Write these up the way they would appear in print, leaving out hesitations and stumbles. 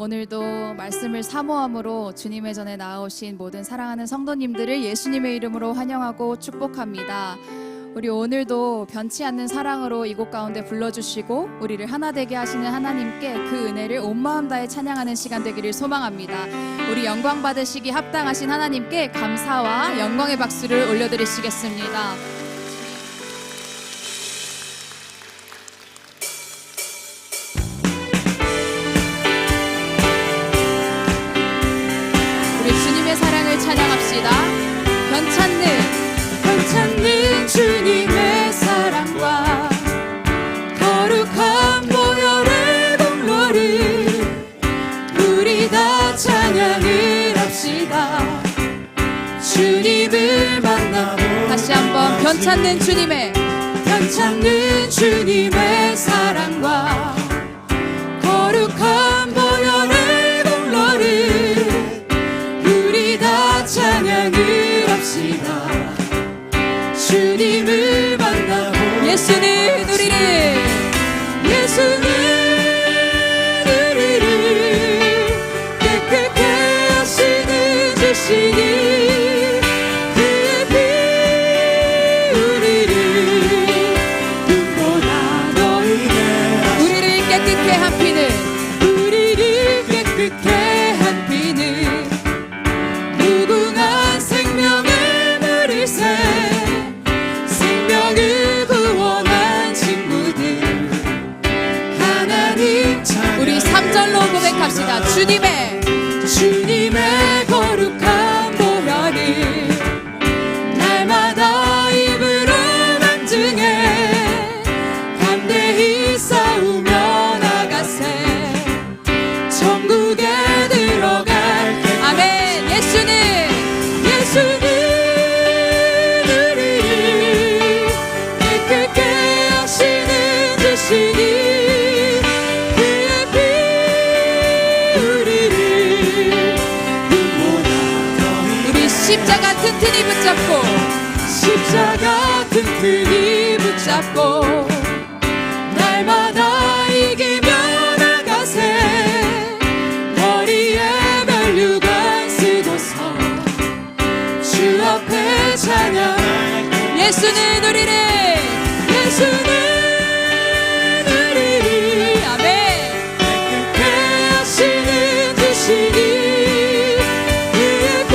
오늘도 말씀을 사모함으로 주님의 전에 나아오신 모든 사랑하는 성도님들을 예수님의 이름으로 환영하고 축복합니다. 우리 오늘도 변치 않는 사랑으로 이곳 가운데 불러주시고 우리를 하나 되게 하시는 하나님께 그 은혜를 온 마음 다해 찬양하는 시간 되기를 소망합니다. 우리 영광 받으시기 합당하신 하나님께 감사와 영광의 박수를 올려드리시겠습니다. 찬양합시다. 변찮는 주님의 사랑과 거룩한 보혈의 공로를 우리 다 찬양을 합시다. 주님을 만나고 다시 한번 변찮는 주님의 사랑과 거룩한 보혈의 공로를 찬양을 합시다. 주님을 만나고 예수는 우리를 깨끗게 하시는 주시니 그의 피 우리를 눈보다 더 우리를 깨끗게 한 피는 무궁한 생명의 물일새 생명을 구원한 친구들 하나님 찬양 우리 3절로 고백합시다. 주님의 거룩한 보혈을 날마다 입으로 간증해 담대히 싸우며 나가세 천국에 들어갈 아멘. 예수는 우리를 깨끗게 하시는 주시니 그의 피 우리를 눈보다 더 우리 십자가 튼튼히 붙잡고 날마다 이기며 나가세 머리에 면류관 쓰고서 주 앞에 찬양 예수는 우리를 아멘 깨끗게 하시는 주시니 그의 피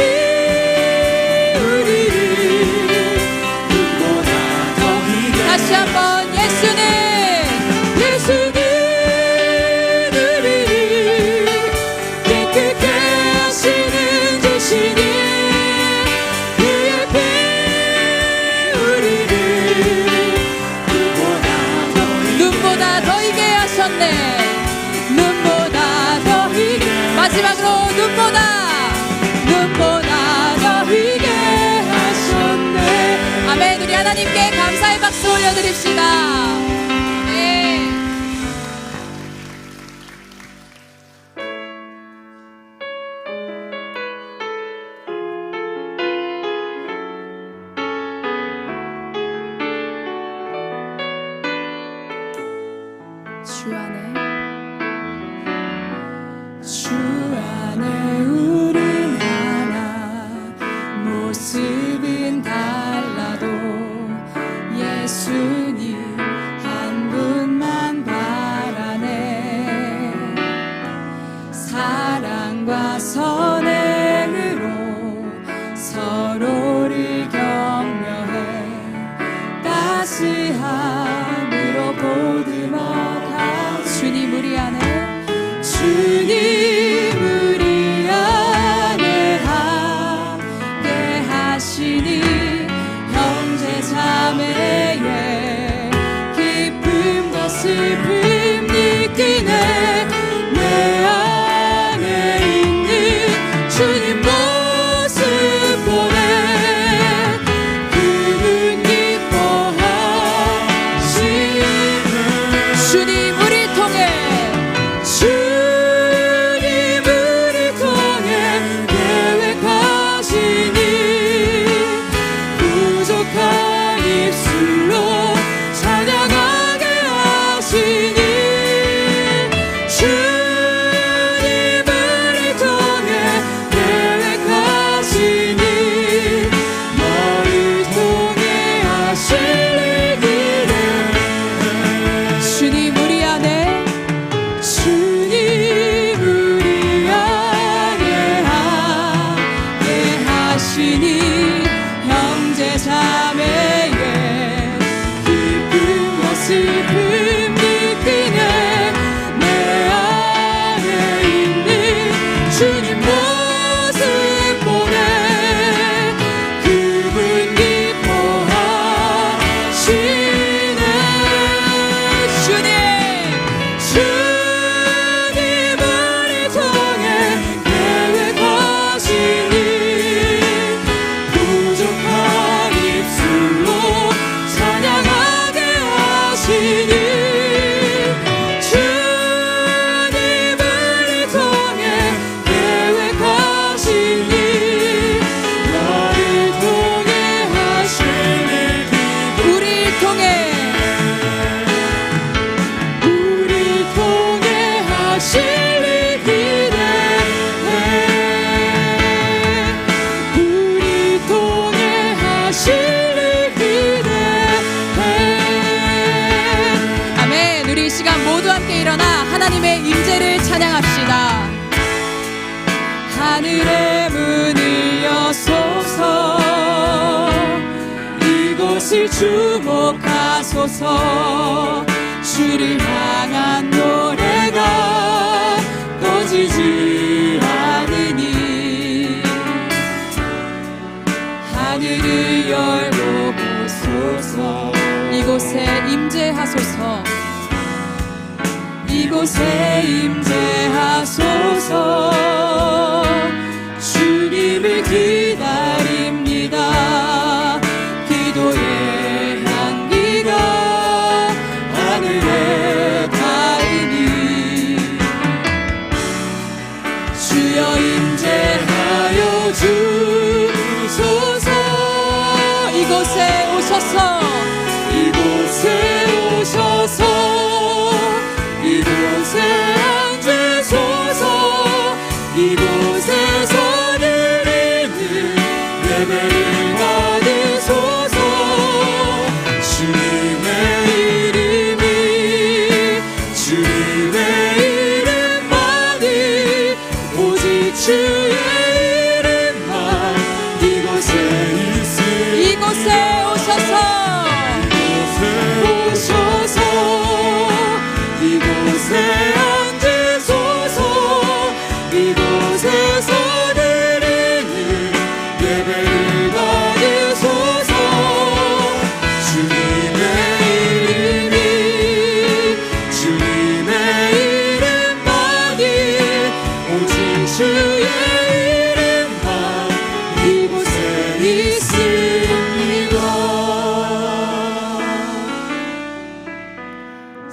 우리를 눈보다 더 다시 한번 예수는 우리를 깨끗게 하시는 주시니 그의 피 우리를 눈보다 더 이게 하셨네. 눈보다 더 이게 마지막으로 눈보다 더 이게 하셨네. 아멘. 우리 하나님께 감사의 박수 올려드립시다. 주 안에 우린 하나 모습은 달라도 예수님 한 분만 바라네. 사랑과 선행으로 서로를 격려해 따스함으로 보듬어가 주님 우리 안에 함께 하시니 하시니 형제 자매의 기쁨과 슬픔 느끼네. 내 안에 있는 주님 모습 보네. 그분 기뻐하시네. 주님을 통해 계획하시니 부족한 입술로 찬양하게 하시니 주님을 통해 계획하시니 나를 통해 하실 일 우리 통해 하실 일 기대해. 우리 통해 하실 일 기대해. 아멘. 우리 이 시간 모두 함께 일어나 하나님의 임재를 찬양합시다. 하늘의 문을 여소서. 이곳을 주목하소서. 주를 향한 노래가 꺼지지 않으니 하늘을 열고 보소서. 이곳에 임재하소서. 이곳에 임재하소서. 주님을 기다립니다. 기도의 향기가 하늘에 닿으니 주여 임재하여 주소서. 이곳에 오셔서. 이곳에 오셔서. 이곳에 앉으소서. 이곳에서 드리는 예배를 받으소서. 주님의 주님의 이름만이 오직 주의 이름만 이곳에 있으니 이곳에 오셔서. 이곳에 앉으소서. 이곳에서 드리는 예배를 받으소서. 주님의 이름만이 오직 주의 이름만 이곳에 있습니다.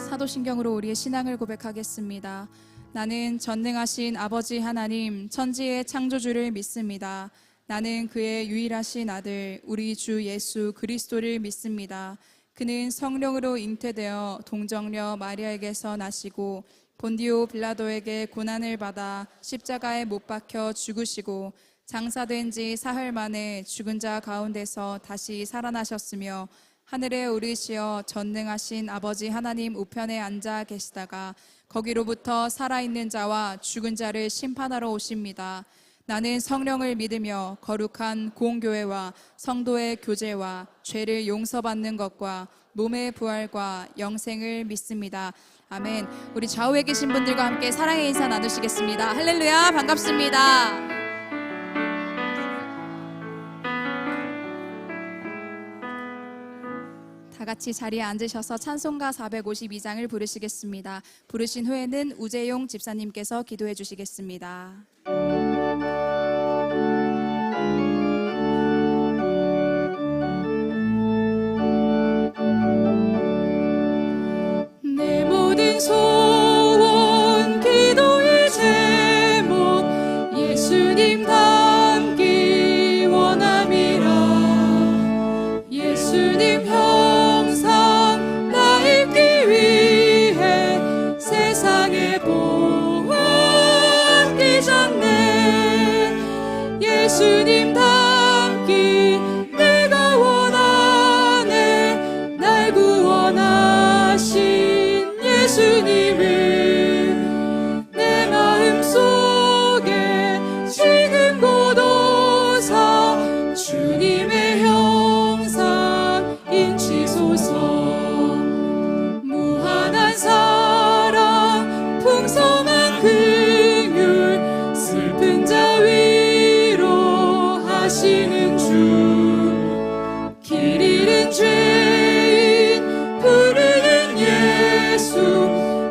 사도신경으로 우리의 신앙을 고백하겠습니다. 나는 전능하신 아버지 하나님 천지의 창조주를 믿습니다. 나는 그의 유일하신 아들 우리 주 예수 그리스도를 믿습니다. 그는 성령으로 잉태되어 동정녀 마리아에게서 나시고 본디오 빌라도에게 고난을 받아 십자가에 못 박혀 죽으시고 장사된 지 사흘 만에 죽은 자 가운데서 다시 살아나셨으며 하늘에 오르시어 전능하신 아버지 하나님 우편에 앉아 계시다가 거기로부터 살아있는 자와 죽은 자를 심판하러 오십니다. 나는 성령을 믿으며 거룩한 공교회와 성도의 교제와 죄를 용서받는 것과 몸의 부활과 영생을 믿습니다. 아멘. 우리 좌우에 계신 분들과 함께 사랑의 인사 나누시겠습니다. 할렐루야, 반갑습니다. 다 같이 자리에 앉으셔서 찬송가 452장을 부르시겠습니다. 부르신 후에는 우재용 집사님께서 기도해 주시겠습니다. 내 모든 소원 기도의 제목 예수님 닮기 원함이라. 예수님 형상 닮기 위해 세상에 보았기 전에 예수님 닮기 내가 원하네. 날 구원하신 예수님을 내 마음속에 지금 곳 오사 사랑하시는 주, 길 잃은 죄인 부르는 예수,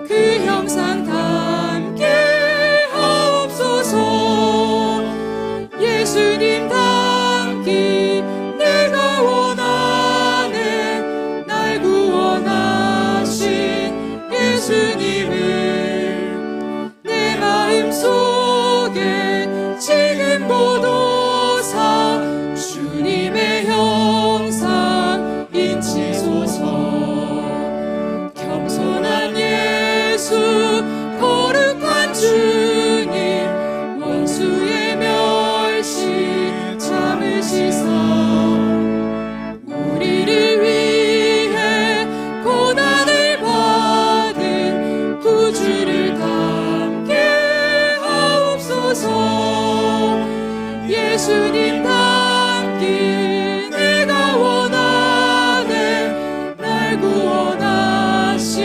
그 형상 담게 하옵소서. 예수님 닮기 내가 원하네, 날 구원하신 예수님을 내 마음속에 지금 보도사 주님의 형상 인치소서. 겸손한 예수 거룩한 주님, 원수의 멸시 참으시사 우리를 위해 고난을 받은 구주를 닮게 하옵소서. 예수님 닮기 내가 원하네, 날 구원하신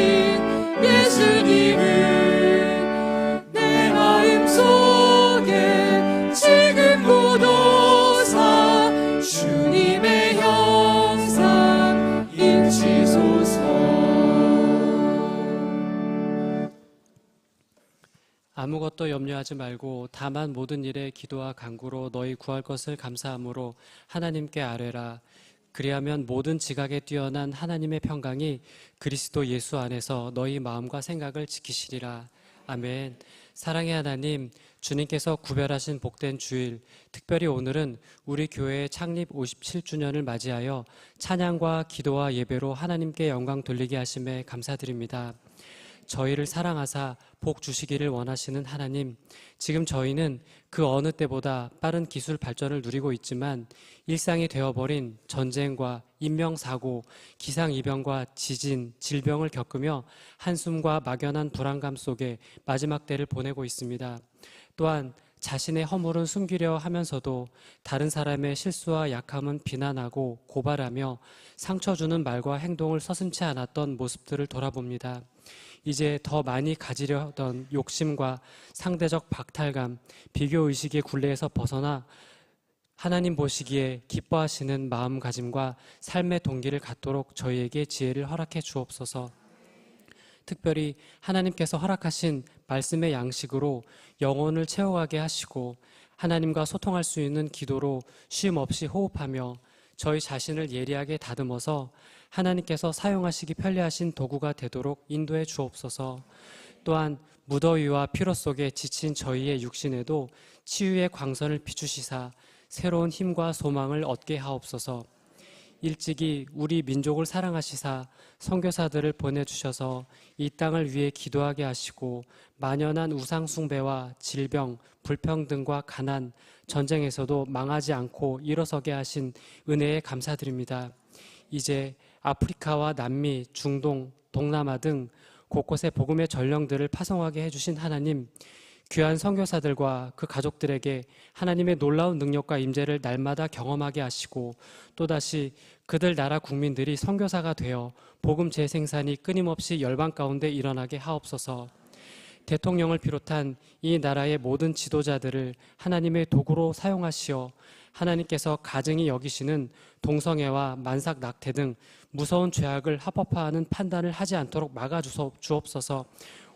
예수님을 내 마음속에 지금 보도사 주님의 형상 인치소서. 아무것도 염려하지 말고 다만 모든 일에 기도와 간구로 너희 구할 것을 감사함으로 하나님께 아뢰라. 그리하면 모든 지각에 뛰어난 하나님의 평강이 그리스도 예수 안에서 너희 마음과 생각을 지키시리라. 아멘. 사랑의 하나님, 주님께서 구별하신 복된 주일, 특별히 오늘은 우리 교회의 창립 57주년을 맞이하여 찬양과 기도와 예배로 하나님께 영광 돌리게 하심에 감사드립니다. 저희를 사랑하사 복 주시기를 원하시는 하나님, 지금 저희는 그 어느 때보다 빠른 기술 발전을 누리고 있지만 일상이 되어버린 전쟁과 인명사고, 기상이변과 지진, 질병을 겪으며 한숨과 막연한 불안감 속에 마지막 때를 보내고 있습니다. 또한 자신의 허물은 숨기려 하면서도 다른 사람의 실수와 약함은 비난하고 고발하며 상처 주는 말과 행동을 서슴지 않았던 모습들을 돌아봅니다. 이제 더 많이 가지려 하던 욕심과 상대적 박탈감, 비교의식의 굴레에서 벗어나 하나님 보시기에 기뻐하시는 마음가짐과 삶의 동기를 갖도록 저희에게 지혜를 허락해 주옵소서. 특별히 하나님께서 허락하신 말씀의 양식으로 영혼을 채워가게 하시고 하나님과 소통할 수 있는 기도로 쉼 없이 호흡하며 저희 자신을 예리하게 다듬어서 하나님께서 사용하시기 편리하신 도구가 되도록 인도해 주옵소서. 또한 무더위와 피로 속에 지친 저희의 육신에도 치유의 광선을 비추시사 새로운 힘과 소망을 얻게 하옵소서. 일찍이 우리 민족을 사랑하시사 선교사들을 보내주셔서 이 땅을 위해 기도하게 하시고 만연한 우상 숭배와 질병, 불평등과 가난, 전쟁에서도 망하지 않고 일어서게 하신 은혜에 감사드립니다. 이제 아프리카와 남미, 중동, 동남아 등 곳곳에 복음의 전령들을 파송하게 해주신 하나님, 귀한 선교사들과 그 가족들에게 하나님의 놀라운 능력과 임재를 날마다 경험하게 하시고 또다시 그들 나라 국민들이 선교사가 되어 복음 재생산이 끊임없이 열방 가운데 일어나게 하옵소서. 대통령을 비롯한 이 나라의 모든 지도자들을 하나님의 도구로 사용하시어 하나님께서 가증히 여기시는 동성애와 만삭 낙태 등 무서운 죄악을 합법화하는 판단을 하지 않도록 막아주옵소서.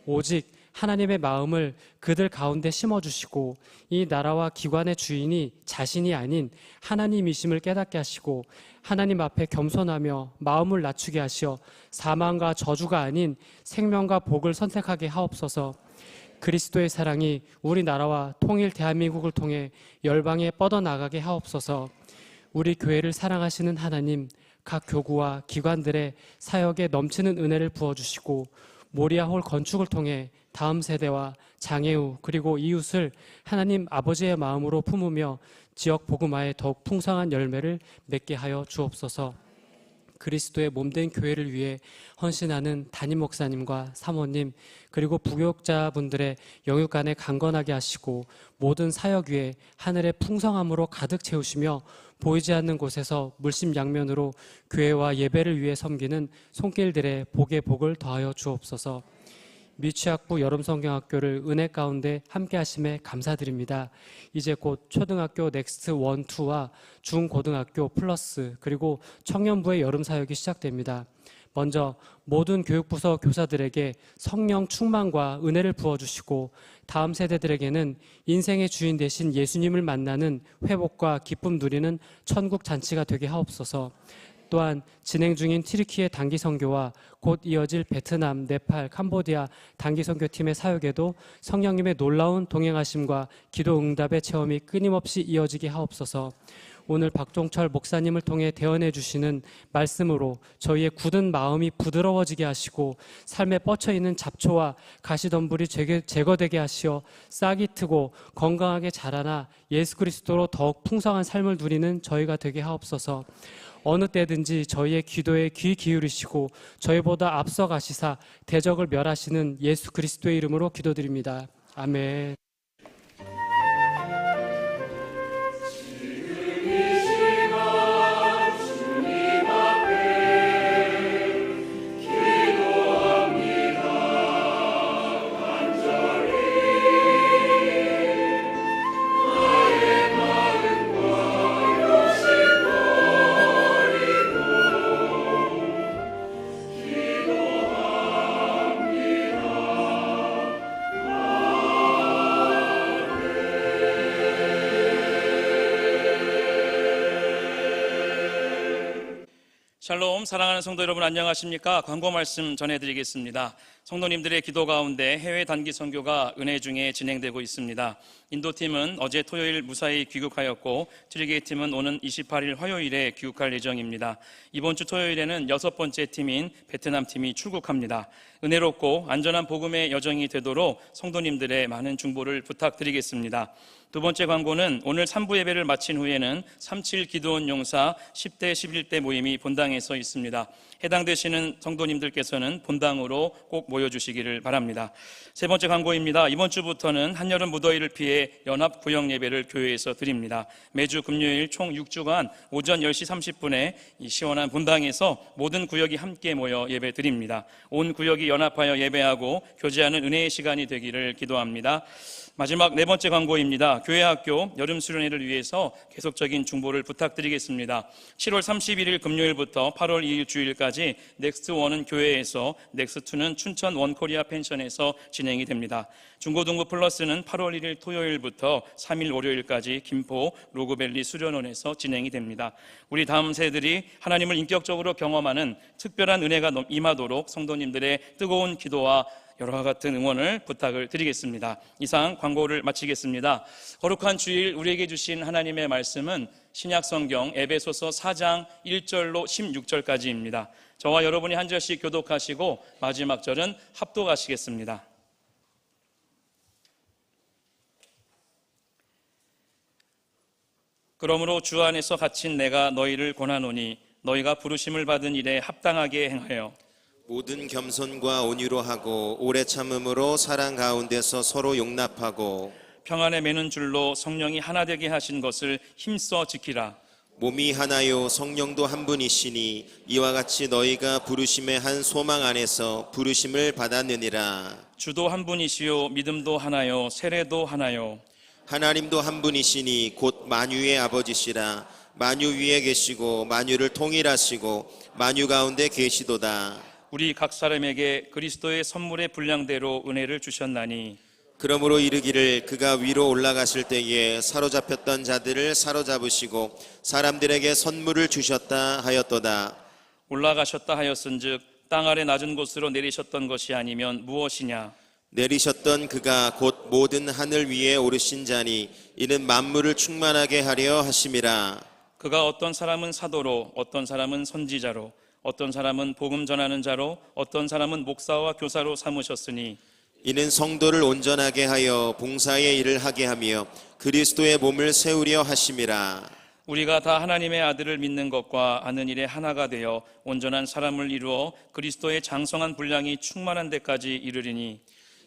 오직 하나님의 마음을 그들 가운데 심어주시고 이 나라와 기관의 주인이 자신이 아닌 하나님이심을 깨닫게 하시고 하나님 앞에 겸손하며 마음을 낮추게 하시어 사망과 저주가 아닌 생명과 복을 선택하게 하옵소서. 그리스도의 사랑이 우리나라와 통일 대한민국을 통해 열방에 뻗어나가게 하옵소서. 우리 교회를 사랑하시는 하나님, 각 교구와 기관들의 사역에 넘치는 은혜를 부어주시고 모리아홀 건축을 통해 다음 세대와 장애우 그리고 이웃을 하나님 아버지의 마음으로 품으며 지역 복음화에 더욱 풍성한 열매를 맺게 하여 주옵소서. 그리스도의 몸된 교회를 위해 헌신하는 담임 목사님과 사모님 그리고 부교육자분들의 영육간에 강건하게 하시고 모든 사역 위에 하늘의 풍성함으로 가득 채우시며 보이지 않는 곳에서 물심양면으로 교회와 예배를 위해 섬기는 손길들의 복의 복을 더하여 주옵소서. 미취학부 여름성경학교를 은혜 가운데 함께 하심에 감사드립니다. 이제 곧 초등학교 넥스트 1, 2와 중고등학교 플러스 그리고 청년부의 여름사역이 시작됩니다. 먼저 모든 교육부서 교사들에게 성령 충만과 은혜를 부어주시고 다음 세대들에게는 인생의 주인 되신 예수님을 만나는 회복과 기쁨 누리는 천국 잔치가 되게 하옵소서. 또한 진행 중인 튀르키예 단기 선교와 곧 이어질 베트남, 네팔, 캄보디아 단기 선교팀의 사역에도 성령님의 놀라운 동행하심과 기도 응답의 체험이 끊임없이 이어지게 하옵소서. 오늘 박종철 목사님을 통해 대언해 주시는 말씀으로 저희의 굳은 마음이 부드러워지게 하시고 삶에 뻗쳐 있는 잡초와 가시덤불이 제거되게 하시어 싹이 트고 건강하게 자라나 예수 그리스도로 더욱 풍성한 삶을 누리는 저희가 되게 하옵소서. 어느 때든지 저희의 기도에 귀 기울이시고 저희보다 앞서 가시사 대적을 멸하시는 예수 그리스도의 이름으로 기도드립니다. 아멘. 샬롬, 사랑하는 성도 여러분 안녕하십니까? 광고 말씀 전해드리겠습니다. 성도님들의 기도 가운데 해외 단기 선교가 은혜 중에 진행되고 있습니다. 인도팀은 어제 토요일 무사히 귀국하였고 튀르키예 팀은 오는 28일 화요일에 귀국할 예정입니다. 이번 주 토요일에는 6번째 팀인 베트남 팀이 출국합니다. 은혜롭고 안전한 복음의 여정이 되도록 성도님들의 많은 중보를 부탁드리겠습니다. 두 번째 광고는 오늘 3부 예배를 마친 후에는 37 기도원 용사 10대 11대 모임이 본당에서 있습니다. 해당되시는 성도님들께서는 본당으로 꼭 모여주시기를 바랍니다. 세 번째 광고입니다. 이번 주부터는 한여름 무더위를 피해 연합 구역 예배를 교회에서 드립니다. 매주 금요일 총 6주간 오전 10시 30분에 이 시원한 본당에서 모든 구역이 함께 모여 예배 드립니다. 온 구역이 연합하여 예배하고 교제하는 은혜의 시간이 되기를 기도합니다. 마지막 네 번째 광고입니다. 교회학교 여름수련회를 위해서 계속적인 중보를 부탁드리겠습니다. 7월 31일 금요일부터 8월 2일 주일까지 넥스트1은 교회에서, 넥스트2는 춘천 원코리아 펜션에서 진행이 됩니다. 중고등부 플러스는 8월 1일 토요일부터 3일 월요일까지 김포 로그밸리 수련원에서 진행이 됩니다. 우리 다음 세대들이 하나님을 인격적으로 경험하는 특별한 은혜가 임하도록 성도님들의 뜨거운 기도와 여러와 같은 응원을 부탁을 드리겠습니다. 이상 광고를 마치겠습니다. 거룩한 주일 우리에게 주신 하나님의 말씀은 신약성경 에베소서 4장 1절로 16절까지입니다. 저와 여러분이 한 절씩 교독하시고 마지막 절은 합독하시겠습니다. 그러므로 주 안에서 갇힌 내가 너희를 권하노니 너희가 부르심을 받은 일에 합당하게 행하여 모든 겸손과 온유로 하고 오래 참음으로 사랑 가운데서 서로 용납하고 평안에 매는 줄로 성령이 하나 되게 하신 것을 힘써 지키라. 몸이 하나요 성령도 한 분이시니 이와 같이 너희가 부르심의 한 소망 안에서 부르심을 받았느니라. 주도 한 분이시요 믿음도 하나요 세례도 하나요. 하나님도 한 분이시니 곧 만유의 아버지시라. 만유 위에 계시고 만유를 통일하시고 만유 가운데 계시도다. 우리 각 사람에게 그리스도의 선물의 분량대로 은혜를 주셨나니 그러므로 이르기를 그가 위로 올라가실 때에 사로잡혔던 자들을 사로잡으시고 사람들에게 선물을 주셨다 하였도다. 올라가셨다 하였은즉 땅 아래 낮은 곳으로 내리셨던 것이 아니면 무엇이냐. 내리셨던 그가 곧 모든 하늘 위에 오르신 자니 이는 만물을 충만하게 하려 하심이라. 그가 어떤 사람은 사도로 어떤 사람은 선지자로 어떤 사람은 복음 전하는 자로 어떤 사람은 목사와 교사로 삼으셨으니 이는 성도를 온전하게 하여 봉사의 일을 하게 하며 그리스도의 몸을 세우려 하심이라. 우리가 다 하나님의 아들을 믿는 것과 아는 일에 하나가 되어 온전한 사람을 이루어 그리스도의 장성한 분량이 충만한 데까지 이르리니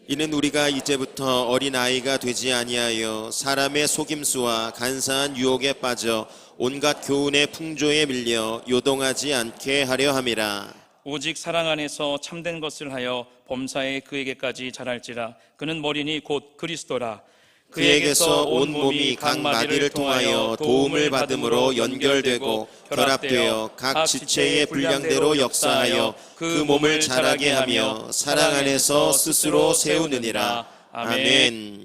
이는 우리가 이제부터 어린아이가 되지 아니하여 사람의 속임수와 간사한 유혹에 빠져 온갖 교훈의 풍조에 밀려 요동하지 않게 하려 함이라. 오직 사랑 안에서 참된 것을 하여 범사에 그에게까지 자랄지라. 그는 머리니 곧 그리스도라. 그에게서 온 몸이 각 마디를 통하여 도움을 받음으로 연결되고 결합되어 각 지체의 분량대로 역사하여 그 몸을 자라게 하며 사랑 안에서 스스로 세우느니라. 아멘.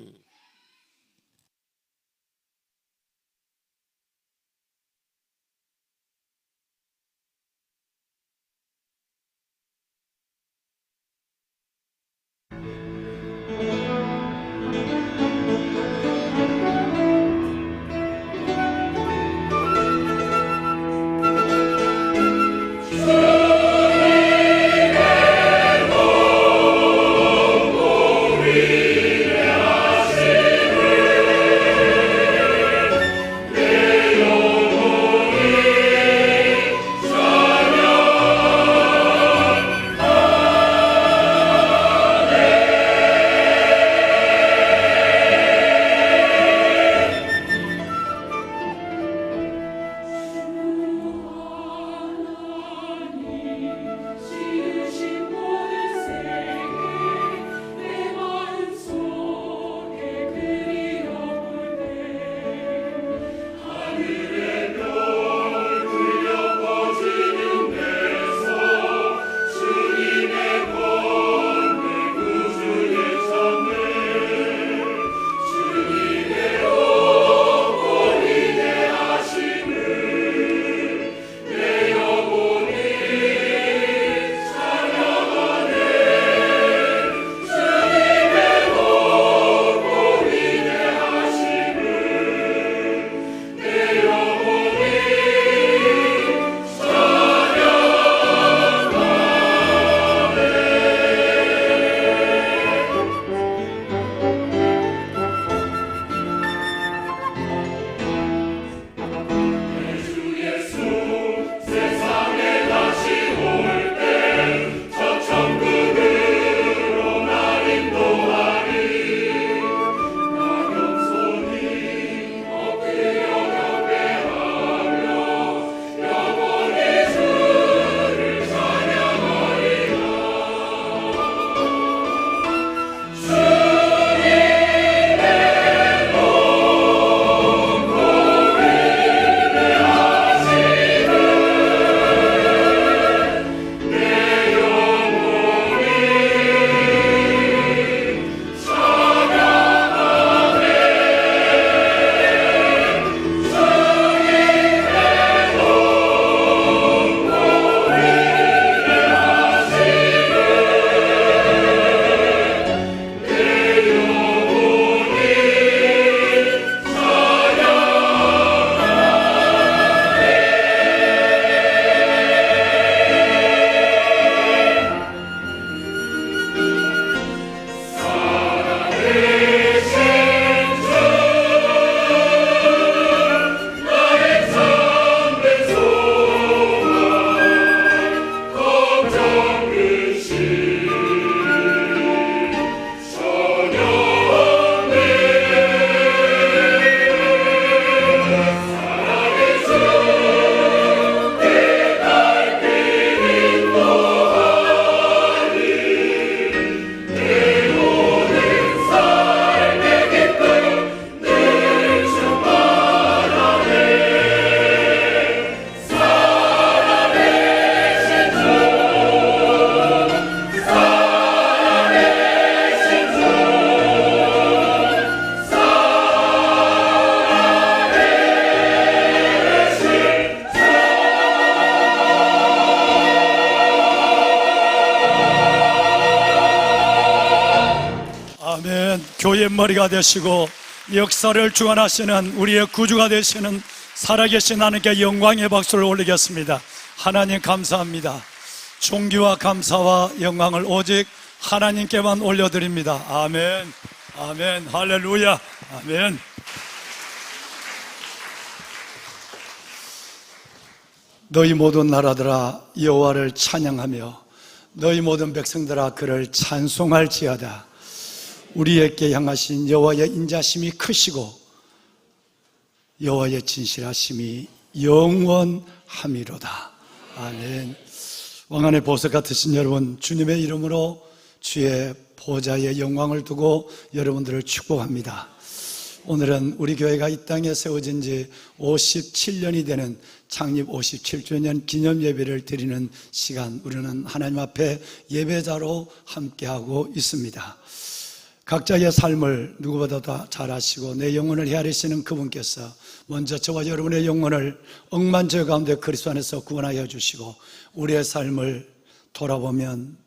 교회의 머리가 되시고 역사를 주관하시는 우리의 구주가 되시는 살아계신 하나님께 영광의 박수를 올리겠습니다. 하나님 감사합니다. 존귀와 감사와 영광을 오직 하나님께만 올려드립니다. 아멘, 아멘, 할렐루야, 아멘. 너희 모든 나라들아 여호와를 찬양하며 너희 모든 백성들아 그를 찬송할지어다. 우리에게 향하신 여호와의 인자심이 크시고 여호와의 진실하심이 영원함이로다. 아멘. 왕안의 보석 같으신 여러분, 주님의 이름으로 주의 보좌의 영광을 두고 여러분들을 축복합니다. 오늘은 우리 교회가 이 땅에 세워진 지 57년이 되는 창립 57주년 기념 예배를 드리는 시간, 우리는 하나님 앞에 예배자로 함께하고 있습니다. 각자의 삶을 누구보다 더 잘 아시고 내 영혼을 헤아리시는 그분께서 먼저 저와 여러분의 영혼을 억만죄 가운데 그리스도 안에서 구원하여 주시고 우리의 삶을 돌아보면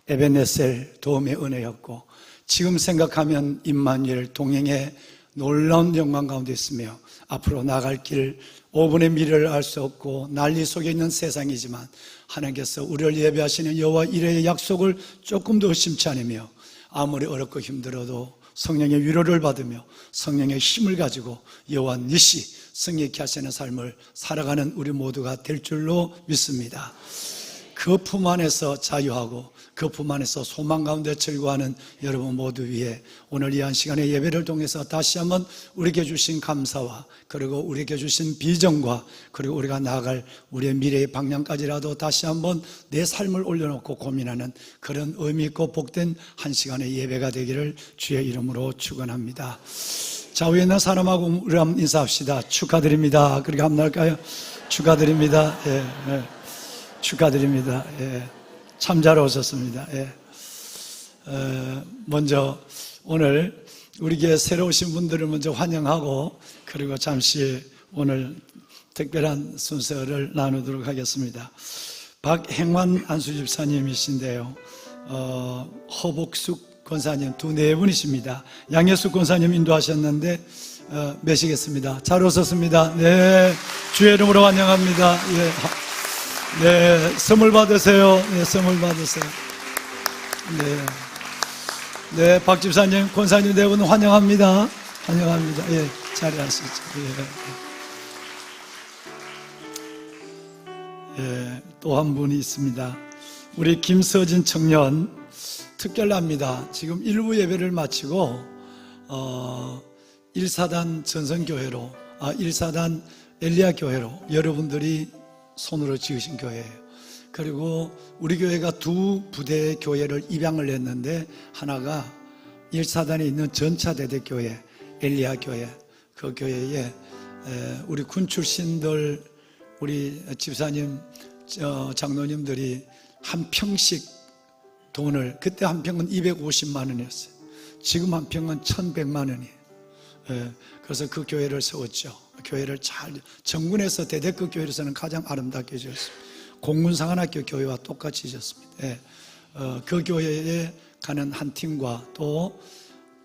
에베네셀 도움의 은혜였고 지금 생각하면 임마누엘 동행의 놀라운 영광 가운데 있으며 앞으로 나갈 길 5분의 미래를 알 수 없고 난리 속에 있는 세상이지만 하나님께서 우리를 예배하시는 여호와 이레의 약속을 조금 더 의심치 않으며 아무리 어렵고 힘들어도 성령의 위로를 받으며 성령의 힘을 가지고 여호와 니시 승리케 하시는 삶을 살아가는 우리 모두가 될 줄로 믿습니다. 그 품 안에서 자유하고 그 품 안에서 소망 가운데 즐거워하는 여러분 모두 위해 오늘 이 한 시간의 예배를 통해서 다시 한번 우리에게 주신 감사와 그리고 우리에게 주신 비전과 그리고 우리가 나아갈 우리의 미래의 방향까지라도 다시 한번 내 삶을 올려놓고 고민하는 그런 의미 있고 복된 한 시간의 예배가 되기를 주의 이름으로 축원합니다. 좌우에 있는 사람하고 우리 한번 인사합시다. 축하드립니다. 그렇게 한번 할까요? 축하드립니다. 예, 예. 축하드립니다. 예. 참 잘 오셨습니다. 예. 먼저 오늘 우리 교회 새로 오신 분들을 먼저 환영하고 그리고 잠시 오늘 특별한 순서를 나누도록 하겠습니다. 박행환 안수집사님이신데요. 허복숙 권사님 네 분이십니다. 양예숙 권사님 인도하셨는데 매시겠습니다. 잘 오셨습니다. 네, 주의 이름으로 환영합니다. 예. 네, 선물 받으세요. 네, 선물 받으세요. 네. 네, 박 집사님, 권사님 네 분 환영합니다. 환영합니다. 예, 자리하시죠. 예. 예, 또 한 분이 있습니다. 우리 김서진 청년 특별합니다. 지금 1부 예배를 마치고 1사단 전선교회로 1사단 엘리야 교회로 여러분들이 손으로 지으신 교회예요. 그리고 우리 교회가 두 부대의 교회를 입양을 했는데 하나가 1사단에 있는 전차대대교회 엘리야 교회, 그 교회에 우리 군 출신들 우리 집사님 장로님들이 한 평씩 돈을, 그때 한 평은 250만 원이었어요. 지금 한 평은 1100만 원이에요. 그래서 그 교회를 세웠죠. 교회를 잘, 정군에서 대대급 교회로서는 가장 아름답게 지었습니다. 공군상한학교 교회와 똑같이 지었습니다. 그 교회에 가는 한 팀과 또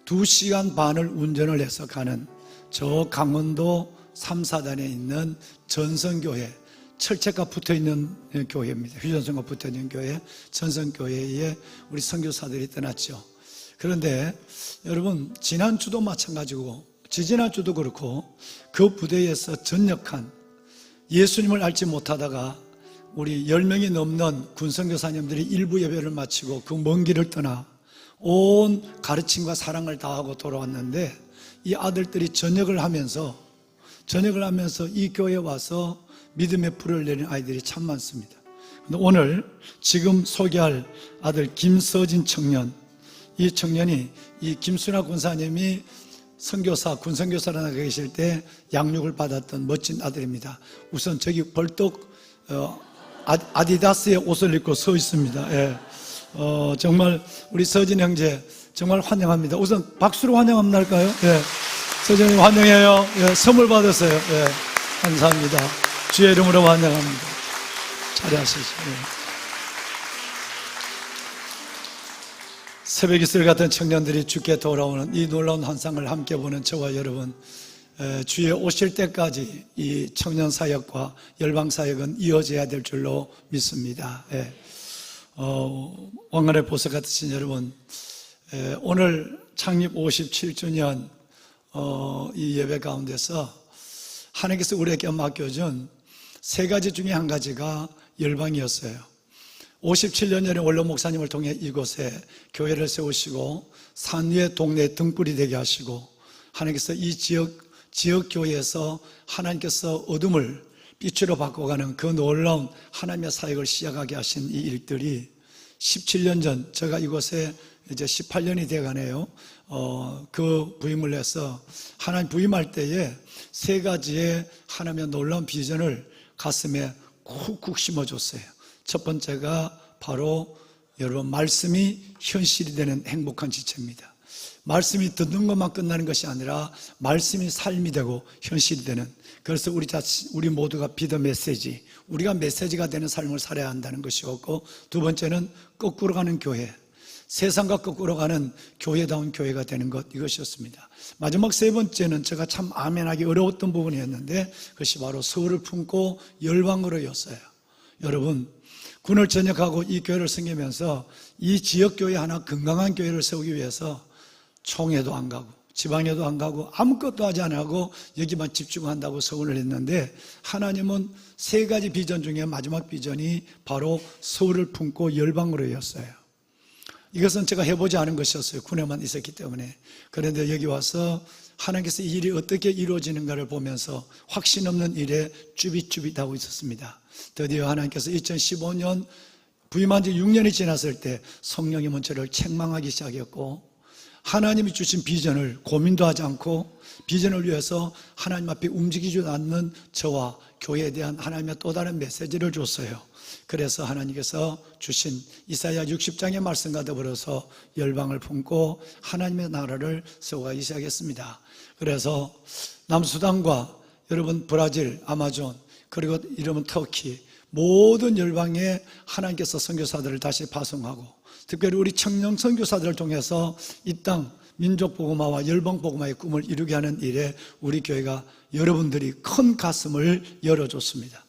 2시간 반을 운전을 해서 가는 저 강원도 3사단에 있는 전선교회, 철책과 붙어있는 교회입니다. 휴전선과 붙어있는 교회, 전선교회에 우리 선교사들이 떠났죠. 그런데 여러분, 지난주도 마찬가지고 지지난주도 그렇고 그 부대에서 전역한 예수님을 알지 못하다가 우리 10명이 넘는 군선교사님들이 일부 예배를 마치고 그 먼 길을 떠나 온 가르침과 사랑을 다하고 돌아왔는데 이 아들들이 전역을 하면서 이 교회에 와서 믿음의 불을 내린 아이들이 참 많습니다. 오늘 지금 소개할 아들 김서진 청년, 이 청년이 이 김순아 군사님이 선교사, 군선교사로 계실 때 양육을 받았던 멋진 아들입니다. 우선 저기 벌떡 아디다스의 옷을 입고 서 있습니다. 예. 정말 우리 서진 형제 정말 환영합니다. 우선 박수로 환영하면 할까요? 예. 서진님 환영해요. 예. 선물 받으세요. 예. 감사합니다. 주의 이름으로 환영합니다. 자리하시죠. 예. 새벽 이슬 같은 청년들이 주께 돌아오는 이 놀라운 환상을 함께 보는 저와 여러분, 주에 오실 때까지 이 청년 사역과 열방 사역은 이어져야 될 줄로 믿습니다. 왕관의 보석 같으신 여러분, 오늘 창립 57주년 이 예배 가운데서 하나님께서 우리에게 맡겨준 세 가지 중에 한 가지가 열방이었어요. 57년 전에 원로 목사님을 통해 이곳에 교회를 세우시고 산 위에 동네 등불이 되게 하시고 하나님께서 이 지역 교회에서 하나님께서 어둠을 빛으로 바꿔가는 그 놀라운 하나님의 사역을 시작하게 하신 이 일들이 17년 전 제가 이곳에 이제 18년이 돼가네요. 그 부임을 해서 하나님 부임할 때에 세 가지의 하나님의 놀라운 비전을 가슴에 쿡쿡 심어줬어요. 첫 번째가 바로 여러분 말씀이 현실이 되는 행복한 지체입니다. 말씀이 듣는 것만 끝나는 것이 아니라 말씀이 삶이 되고 현실이 되는, 그래서 우리 모두가 비더 메시지, 우리가 메시지가 되는 삶을 살아야 한다는 것이었고, 두 번째는 거꾸로 가는 교회, 세상과 거꾸로 가는 교회다운 교회가 되는 것, 이것이었습니다. 마지막 세 번째는 제가 참 아멘하기 어려웠던 부분이었는데 그것이 바로 서울을 품고 열방으로였어요. 여러분, 군을 전역하고 이 교회를 섬기면서 이 지역교회 하나 건강한 교회를 세우기 위해서 총회도 안 가고 지방에도 안 가고 아무것도 하지 않고 여기만 집중한다고 서운을 했는데, 하나님은 세 가지 비전 중에 마지막 비전이 바로 서울을 품고 열방으로였어요. 이것은 제가 해보지 않은 것이었어요. 군에만 있었기 때문에. 그런데 여기 와서 하나님께서 이 일이 어떻게 이루어지는가를 보면서 확신 없는 일에 쭈빗쭈빗하고 있었습니다. 드디어 하나님께서 2015년 부임한 지 6년이 지났을 때 성령님은 저를 책망하기 시작했고, 하나님이 주신 비전을 고민도 하지 않고 비전을 위해서 하나님 앞에 움직이지 않는 저와 교회에 대한 하나님의 또 다른 메시지를 줬어요. 그래서 하나님께서 주신 이사야 60장의 말씀과 더불어서 열방을 품고 하나님의 나라를 세워가기 시작했습니다. 그래서 남수단과 여러분 브라질, 아마존, 그리고 이름은 터키, 모든 열방에 하나님께서 선교사들을 다시 파송하고, 특별히 우리 청년 선교사들을 통해서 이 땅 민족복음화와 열방복음화의 꿈을 이루게 하는 일에 우리 교회가 여러분들이 큰 가슴을 열어줬습니다.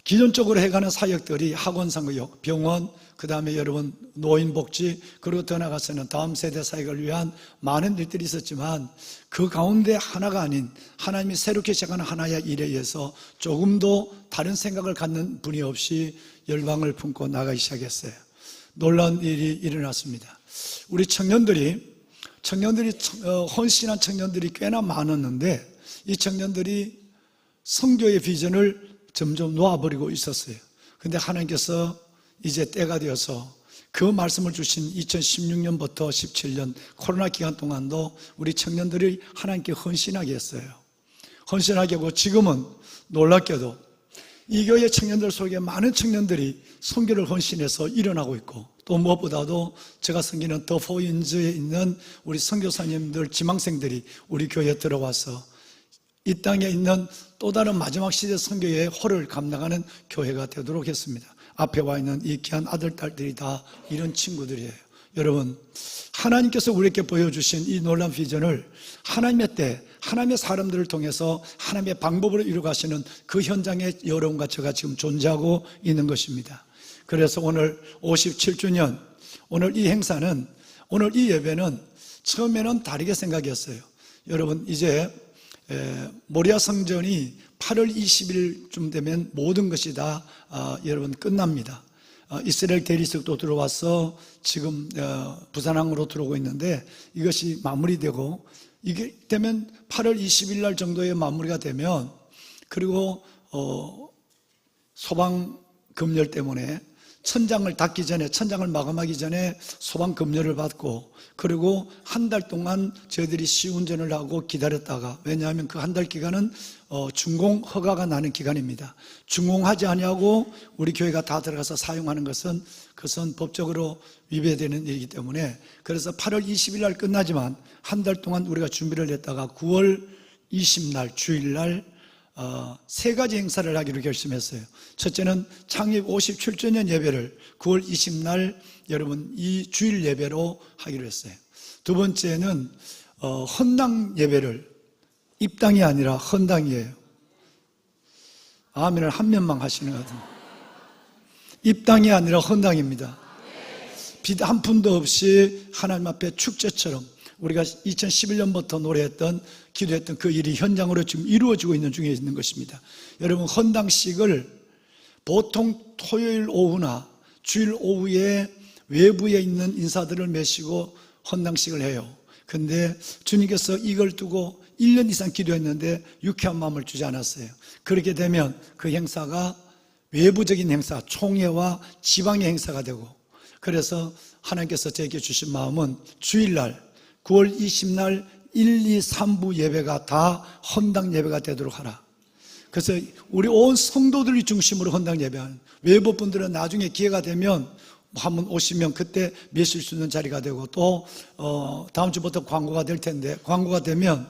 기존적으로 해가는 사역들이 학원상교육, 병원, 그 다음에 여러분 노인복지, 그리고 더 나아가서는 다음 세대 사역을 위한 많은 일들이 있었지만, 그 가운데 하나가 아닌 하나님이 새롭게 시작하는 하나의 일에 의해서 조금도 다른 생각을 갖는 분이 없이 열방을 품고 나가기 시작했어요. 놀라운 일이 일어났습니다. 우리 청년들이 헌신한 청년들이 꽤나 많았는데, 이 청년들이 선교의 비전을 점점 놓아버리고 있었어요. 그런데 하나님께서 이제 때가 되어서 그 말씀을 주신 2016년부터 17년 코로나 기간 동안도 우리 청년들이 하나님께 헌신하게 했어요. 헌신하게 하고, 지금은 놀랍게도 이 교회 청년들 속에 많은 청년들이 선교를 헌신해서 일어나고 있고, 또 무엇보다도 제가 섬기는 더 포인즈에 있는 우리 선교사님들, 지망생들이 우리 교회에 들어와서 이 땅에 있는 또 다른 마지막 시대 선교의 홀을 감당하는 교회가 되도록 했습니다. 앞에 와 있는 이 귀한 아들, 딸들이 다 이런 친구들이에요. 여러분, 하나님께서 우리에게 보여주신 이 놀라운 비전을 하나님의 때, 하나님의 사람들을 통해서 하나님의 방법으로 이루어가시는 그 현장에 여러분과 제가 지금 존재하고 있는 것입니다. 그래서 오늘 57주년, 오늘 이 행사는, 오늘 이 예배는 처음에는 다르게 생각했어요. 여러분, 이제 모리아 성전이 8월 20일쯤 되면 모든 것이 다 여러분 끝납니다. 이스라엘 대리석도 들어와서 지금 부산항으로 들어오고 있는데, 이것이 마무리되고, 이게 되면 8월 20일 날 정도에 마무리가 되면, 그리고 소방검열 때문에 천장을 닫기 전에, 천장을 마감하기 전에 소방검열을 받고, 그리고 한 달 동안 저희들이 시운전을 하고 기다렸다가, 왜냐하면 그 한 달 기간은 준공 허가가 나는 기간입니다. 준공하지 아니하고 우리 교회가 다 들어가서 사용하는 것은, 그것은 법적으로 위배되는 일이기 때문에, 그래서 8월 20일 날 끝나지만 한 달 동안 우리가 준비를 했다가 9월 20날 주일날 세 가지 행사를 하기로 결심했어요. 첫째는 창립 57주년 예배를 9월 20날 여러분 이 주일 예배로 하기로 했어요. 두 번째는 헌당 예배를, 입당이 아니라 헌당이에요. 아멘을 한 면만 하시는 것 같아요. 입당이 아니라 헌당입니다. 빚 한 푼도 없이 하나님 앞에 축제처럼 우리가 2011년부터 노래했던, 기도했던 그 일이 현장으로 지금 이루어지고 있는 중에 있는 것입니다. 여러분, 헌당식을 보통 토요일 오후나 주일 오후에 외부에 있는 인사들을 모시고 헌당식을 해요. 근데 주님께서 이걸 두고 1년 이상 기도했는데 유쾌한 마음을 주지 않았어요. 그렇게 되면 그 행사가 외부적인 행사, 총회와 지방의 행사가 되고, 그래서 하나님께서 저에게 주신 마음은 주일날 9월 20날 1, 2, 3부 예배가 다 헌당 예배가 되도록 하라. 그래서 우리 온 성도들이 중심으로 헌당 예배하는, 외부 분들은 나중에 기회가 되면 한번 오시면 그때 메실 수 있는 자리가 되고, 또 다음 주부터 광고가 될 텐데, 광고가 되면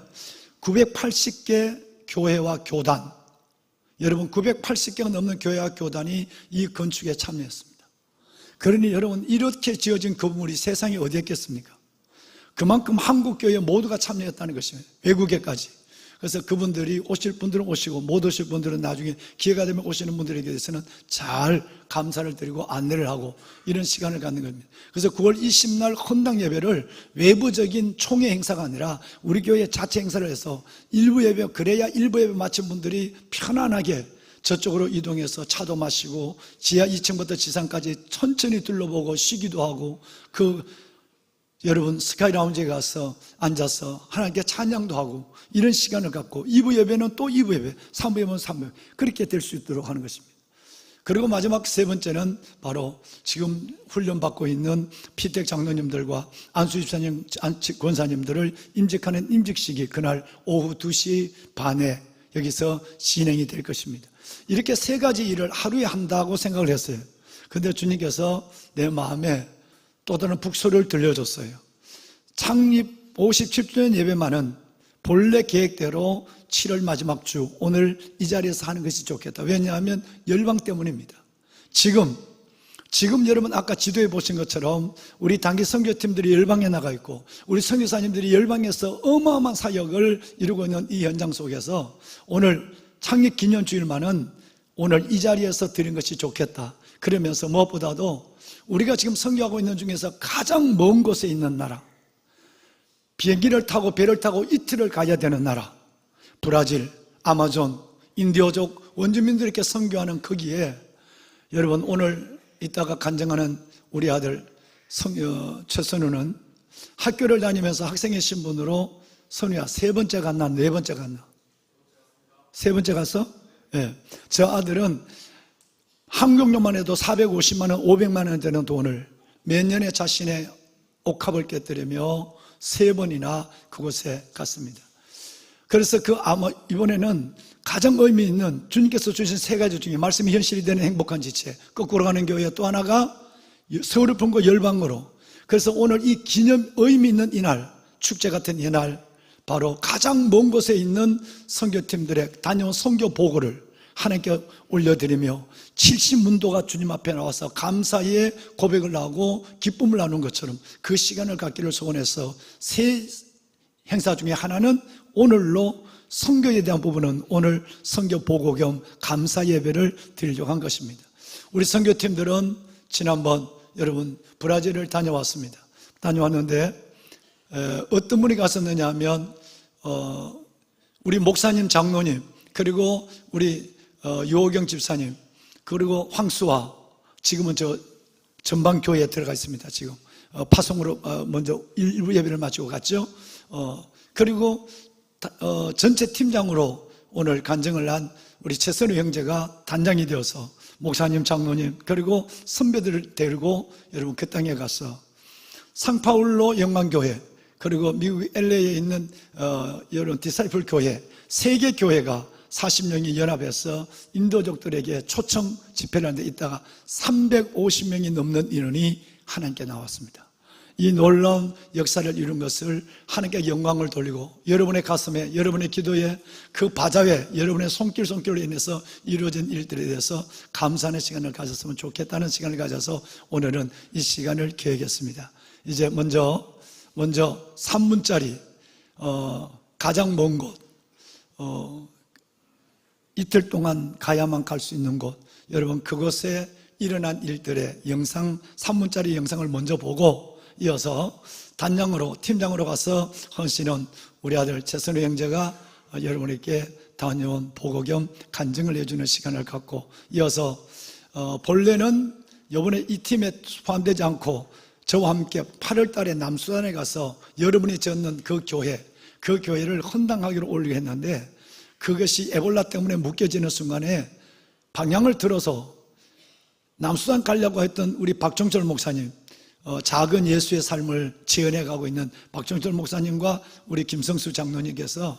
980개 교회와 교단, 여러분 980개가 넘는 교회와 교단이 이 건축에 참여했습니다. 그러니 여러분, 이렇게 지어진 건물이 세상에 어디 있겠습니까? 그만큼 한국교회 모두가 참여했다는 것입니다. 외국에까지. 그래서 그분들이 오실 분들은 오시고 못 오실 분들은 나중에 기회가 되면 오시는 분들에게 대해서는 잘 감사를 드리고 안내를 하고 이런 시간을 갖는 겁니다. 그래서 9월 20날 헌당 예배를 외부적인 총회 행사가 아니라 우리 교회 자체 행사를 해서 일부 예배, 그래야 일부 예배 마친 분들이 편안하게 저쪽으로 이동해서 차도 마시고 지하 2층부터 지상까지 천천히 둘러보고 쉬기도 하고, 여러분 스카이 라운지에 가서 앉아서 하나님께 찬양도 하고 이런 시간을 갖고, 2부 예배는 또 2부 예배, 3부 예배는 3부 예배, 그렇게 될 수 있도록 하는 것입니다. 그리고 마지막 세 번째는 바로 지금 훈련받고 있는 피택 장로님들과 안수 집사님, 권사님들을 임직하는 임직식이 그날 오후 2시 반에 여기서 진행이 될 것입니다. 이렇게 세 가지 일을 하루에 한다고 생각을 했어요. 그런데 주님께서 내 마음에 또 다른 북소리를 들려줬어요. 창립 57주년 예배만은 본래 계획대로 7월 마지막 주 오늘 이 자리에서 하는 것이 좋겠다. 왜냐하면 열방 때문입니다. 지금 여러분 아까 지도에 보신 것처럼 우리 단기 선교팀들이 열방에 나가 있고 우리 선교사님들이 열방에서 어마어마한 사역을 이루고 있는 이 현장 속에서 오늘 창립 기념주일만은 오늘 이 자리에서 드린 것이 좋겠다. 그러면서 무엇보다도 우리가 지금 선교하고 있는 중에서 가장 먼 곳에 있는 나라, 비행기를 타고 배를 타고 이틀을 가야 되는 나라, 브라질, 아마존, 인디오족 원주민들에게 선교하는 거기에 여러분 오늘 이따가 간증하는 우리 아들 최선우는 학교를 다니면서 학생의 신분으로 선우야 3번째 갔나 4번째 갔나? 3번째 갔어? 네. 저 아들은 항공료만 해도 450만 원, 500만 원 되는 돈을 몇 년에 자신의 옥합을 깨뜨리며 3번이나 그곳에 갔습니다. 그래서 이번에는 가장 의미 있는 주님께서 주신 3가지 중에 말씀이 현실이 되는 행복한 지체, 거꾸로 가는 교회, 또 하나가 서울을 품고 열방으로. 그래서 오늘 이 기념 의미 있는 이날, 축제 같은 이날, 바로 가장 먼 곳에 있는 선교팀들의 다녀온 선교 보고를 하나님께 올려드리며 70문도가 주님 앞에 나와서 감사의 고백을 하고 기쁨을 나눈 것처럼 그 시간을 갖기를 소원해서 세 행사 중에 하나는 오늘로 선교에 대한 부분은 오늘 선교 보고 겸 감사 예배를 드리려고 한 것입니다. 우리 선교팀들은 지난번 여러분 브라질을 다녀왔습니다. 다녀왔는데 어떤 분이 갔었느냐 하면 우리 목사님, 장로님, 그리고 우리 유호경 집사님, 그리고 황수아, 지금은 저 전방교회에 들어가 있습니다. 지금 파송으로 먼저 일부 예배를 마치고 갔죠. 그리고 전체 팀장으로 오늘 간증을 한 우리 최선우 형제가 단장이 되어서 목사님, 장로님, 그리고 선배들을 데리고 여러분 그 땅에 가서 상파울로 영광교회, 그리고 미국 LA에 있는 여러분 디사이플 교회, 3개 교회가 40명이 연합해서 인도족들에게 초청 집회를 하는데 있다가 350명이 넘는 인원이 하나님께 나왔습니다. 이 놀라운 역사를 이룬 것을 하나님께 영광을 돌리고 여러분의 가슴에, 여러분의 기도에, 그 바자회, 여러분의 손길로 인해서 이루어진 일들에 대해서 감사하는 시간을 가졌으면 좋겠다는 시간을 가져서 오늘은 이 시간을 계획했습니다. 이제 먼저 3문짜리 가장 먼 곳, 이틀 동안 가야만 갈 수 있는 곳, 여러분 그곳에 일어난 일들의 영상, 3문짜리 영상을 먼저 보고 이어서 단장으로, 팀장으로 가서 헌신은 우리 아들 최선우 형제가 여러분에게 다녀온 보고 겸 간증을 해주는 시간을 갖고 이어서 본래는 이번에 이 팀에 포함되지 않고 저와 함께 8월 달에 남수단에 가서 여러분이 졌는 그 교회를 헌당하기로 올리게 했는데, 그것이 에볼라 때문에 묶여지는 순간에 방향을 틀어서 남수단 가려고 했던 우리 박종철 목사님, 작은 예수의 삶을 지어내 가고 있는 박종철 목사님과 우리 김성수 장로님께서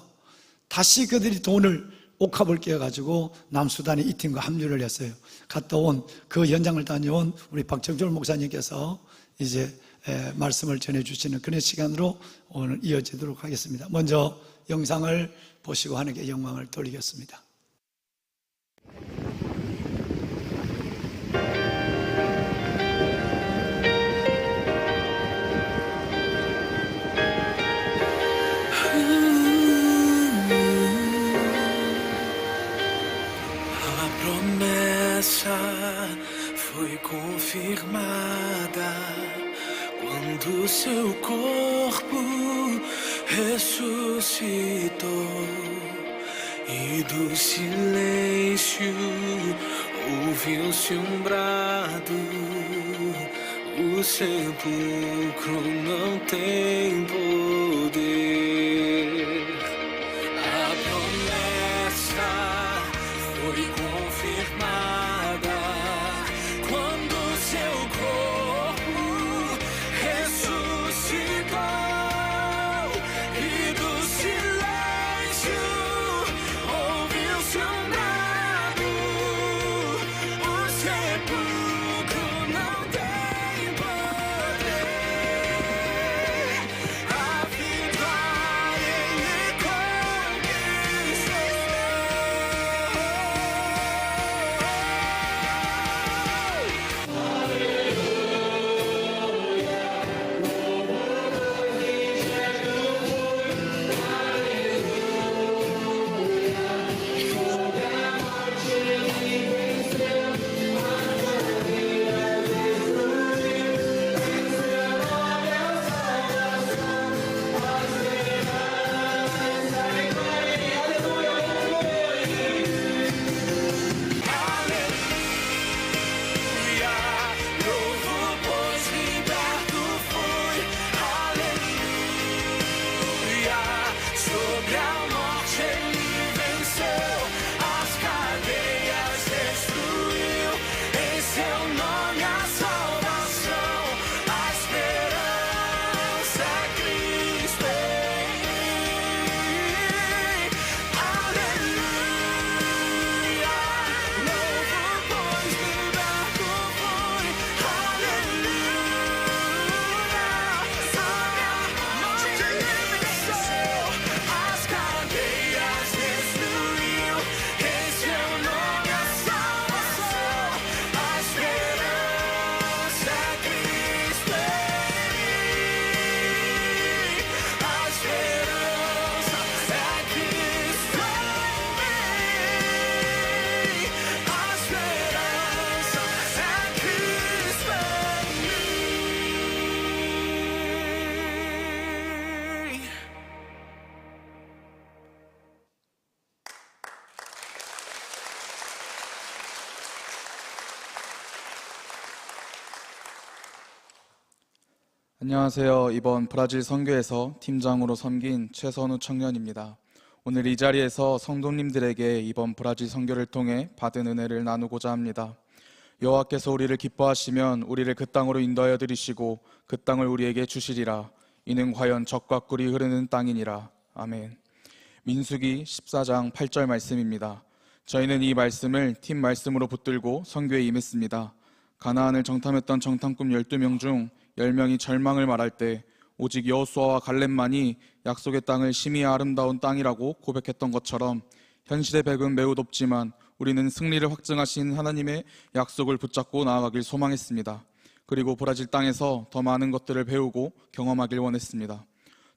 다시 그들이 돈을 옥합을 깨어가지고 남수단에 이 팀과 합류를 했어요. 갔다 온 그 현장을 다녀온 우리 박정철 목사님께서 이제 말씀을 전해주시는 그런 시간으로 오늘 이어지도록 하겠습니다. 먼저 영상을 보시고 하나님께 영광을 돌리겠습니다. A promessa foi confirmada quando seu corpo ressuscitou e do silêncio ouviu-se brado: o sepulcro não tem poder. A promessa foi confirmada quando seu corpo ressuscitou e do silêncio ouviu-se brado: o sepulcro não tem poder. A vitória ele conquistou. 안녕하세요. 이번 브라질 선교에서 팀장으로 섬긴 최선우 청년입니다. 오늘 이 자리에서 성도님들에게 이번 브라질 선교를 통해 받은 은혜를 나누고자 합니다. 여호와께서 우리를 기뻐하시면 우리를 그 땅으로 인도하여 들이시고 그 땅을 우리에게 주시리라. 이는 과연 젖과 꿀이 흐르는 땅이니라. 아멘. 민수기 14장 8절 말씀입니다. 저희는 이 말씀을 팀 말씀으로 붙들고 선교에 임했습니다. 가나안을 정탐했던 정탐꾼 12명 중 10명이 절망을 말할 때 오직 여호수아와 갈렙만이 약속의 땅을 심히 아름다운 땅이라고 고백했던 것처럼 현실의 백은 매우 높지만 우리는 승리를 확증하신 하나님의 약속을 붙잡고 나아가길 소망했습니다. 그리고 브라질 땅에서 더 많은 것들을 배우고 경험하길 원했습니다.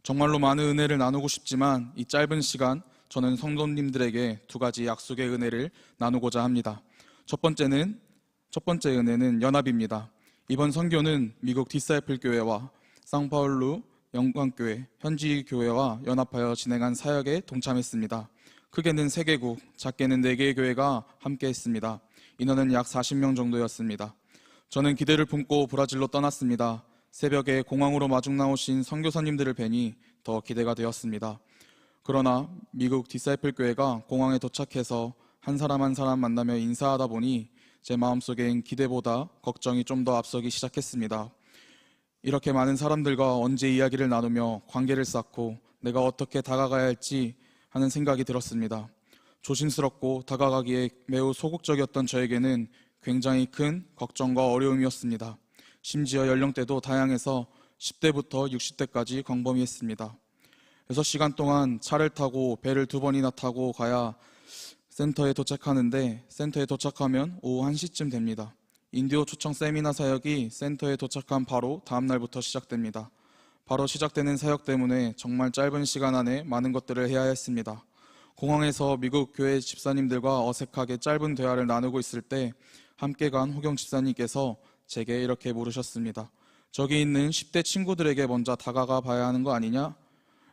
정말로 많은 은혜를 나누고 싶지만 이 짧은 시간 저는 성도님들에게 두 가지 약속의 은혜를 나누고자 합니다. 첫 번째 은혜는 연합입니다. 이번 선교는 미국 디사이플 교회와 상파울루 영광교회 현지 교회와 연합하여 진행한 사역에 동참했습니다. 크게는 3개국, 작게는 4개의 교회가 함께 했습니다. 인원은 약 40명 정도였습니다. 저는 기대를 품고 브라질로 떠났습니다. 새벽에 공항으로 마중 나오신 선교사님들을 뵈니 더 기대가 되었습니다. 그러나 미국 디사이플 교회가 공항에 도착해서 한 사람 한 사람 만나며 인사하다 보니 제 마음속엔 기대보다 걱정이 좀 더 앞서기 시작했습니다. 이렇게 많은 사람들과 언제 이야기를 나누며 관계를 쌓고 내가 어떻게 다가가야 할지 하는 생각이 들었습니다. 조심스럽고 다가가기에 매우 소극적이었던 저에게는 굉장히 큰 걱정과 어려움이었습니다. 심지어 연령대도 다양해서 10대부터 60대까지 광범위했습니다. 6시간 동안 차를 타고 배를 2번이나 타고 가야 센터에 도착하는데 센터에 도착하면 오후 1시쯤 됩니다. 인디오 초청 세미나 사역이 센터에 도착한 바로 다음 날부터 시작됩니다. 바로 시작되는 사역 때문에 정말 짧은 시간 안에 많은 것들을 해야 했습니다. 공항에서 미국 교회 집사님들과 어색하게 짧은 대화를 나누고 있을 때 함께 간 호경 집사님께서 제게 이렇게 물으셨습니다. 저기 있는 10대 친구들에게 먼저 다가가 봐야 하는 거 아니냐?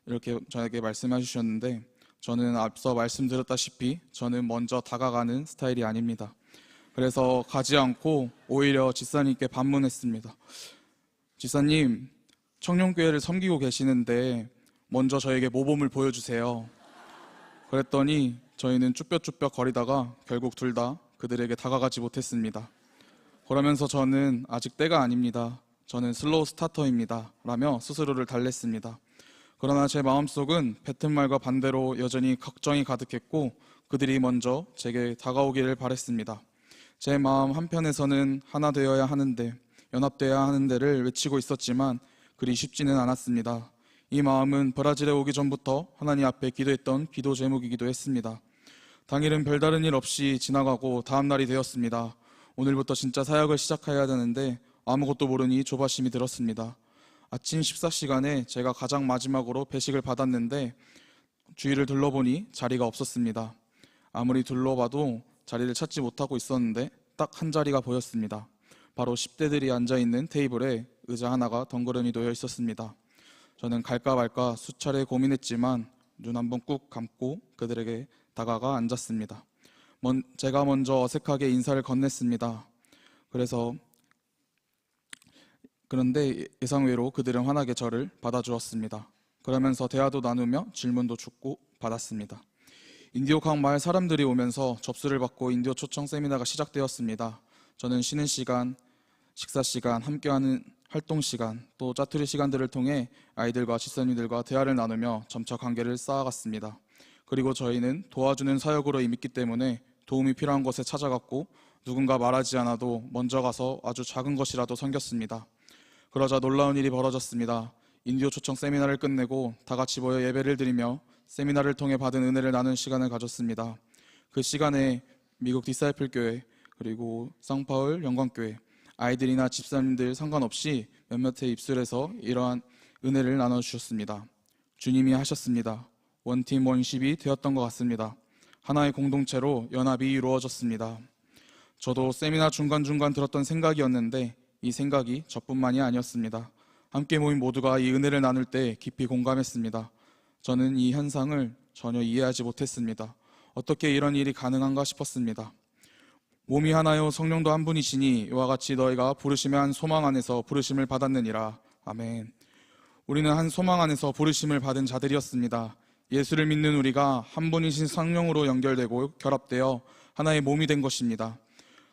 이렇게 저에게 말씀해 주셨는데 저는 앞서 말씀드렸다시피 저는 먼저 다가가는 스타일이 아닙니다. 그래서 가지 않고 오히려 집사님께 반문했습니다. 집사님, 청년교회를 섬기고 계시는데 먼저 저에게 모범을 보여주세요. 그랬더니 저희는 쭈뼛쭈뼛 거리다가 결국 둘 다 그들에게 다가가지 못했습니다. 그러면서 저는 아직 때가 아닙니다. 저는 슬로우 스타터입니다. 라며 스스로를 달랬습니다. 그러나 제 마음속은 뱉은 말과 반대로 여전히 걱정이 가득했고 그들이 먼저 제게 다가오기를 바랬습니다. 제 마음 한편에서는 하나 되어야 하는데, 연합되어야 하는데를 외치고 있었지만 그리 쉽지는 않았습니다. 이 마음은 브라질에 오기 전부터 하나님 앞에 기도했던 기도 제목이기도 했습니다. 당일은 별다른 일 없이 지나가고 다음 날이 되었습니다. 오늘부터 진짜 사역을 시작해야 되는데 아무것도 모르니 조바심이 들었습니다. 아침 식사 시간에 제가 가장 마지막으로 배식을 받았는데 주위를 둘러보니 자리가 없었습니다. 아무리 둘러봐도 자리를 찾지 못하고 있었는데 딱 한 자리가 보였습니다. 바로 10대들이 앉아있는 테이블에 의자 하나가 덩그러니 놓여 있었습니다. 저는 갈까 말까 수차례 고민했지만 눈 한번 꾹 감고 그들에게 다가가 앉았습니다. 제가 먼저 어색하게 인사를 건넸습니다. 그런데 예상외로 그들은 환하게 저를 받아주었습니다. 그러면서 대화도 나누며 질문도 주고 받았습니다. 인디오 각 마을 사람들이 오면서 접수를 받고 인디오 초청 세미나가 시작되었습니다. 저는 쉬는 시간, 식사 시간, 함께하는 활동 시간, 또 짜투리 시간들을 통해 아이들과 집사님들과 대화를 나누며 점차 관계를 쌓아갔습니다. 그리고 저희는 도와주는 사역으로 임했기 때문에 도움이 필요한 곳에 찾아갔고 누군가 말하지 않아도 먼저 가서 아주 작은 것이라도 섬겼습니다. 그러자 놀라운 일이 벌어졌습니다. 인디오 초청 세미나를 끝내고 다 같이 모여 예배를 드리며 세미나를 통해 받은 은혜를 나누는 시간을 가졌습니다. 그 시간에 미국 디사이플 교회 그리고 상파울 영광교회 아이들이나 집사님들 상관없이 몇몇의 입술에서 이러한 은혜를 나눠주셨습니다. 주님이 하셨습니다. 원팀 원십이 되었던 것 같습니다. 하나의 공동체로 연합이 이루어졌습니다. 저도 세미나 중간중간 들었던 생각이었는데 이 생각이 저뿐만이 아니었습니다. 함께 모인 모두가 이 은혜를 나눌 때 깊이 공감했습니다. 저는 이 현상을 전혀 이해하지 못했습니다. 어떻게 이런 일이 가능한가 싶었습니다. 몸이 하나요 성령도 한 분이시니 이와 같이 너희가 부르심의 한 소망 안에서 부르심을 받았느니라. 아멘. 우리는 한 소망 안에서 부르심을 받은 자들이었습니다. 예수를 믿는 우리가 한 분이신 성령으로 연결되고 결합되어 하나의 몸이 된 것입니다.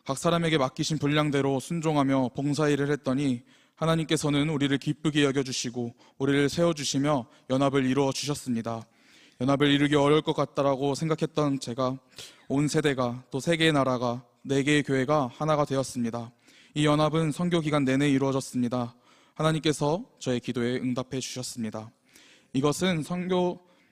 각 사람에게 맡기신 분량대로 순종하며 봉사일을 했더니 하나님께서는 우리를 기쁘게 여겨주시고 우리를 세워주시며 연합을 이루어 주셨습니다. 연합을 이루기 어려울 것 같다라고 생각했던 제가 온 세대가 또 세 개의 나라가 4개의 교회가 하나가 되었습니다. 이 연합은 선교 기간 내내 이루어졌습니다. 하나님께서 저의 기도에 응답해 주셨습니다. 이것은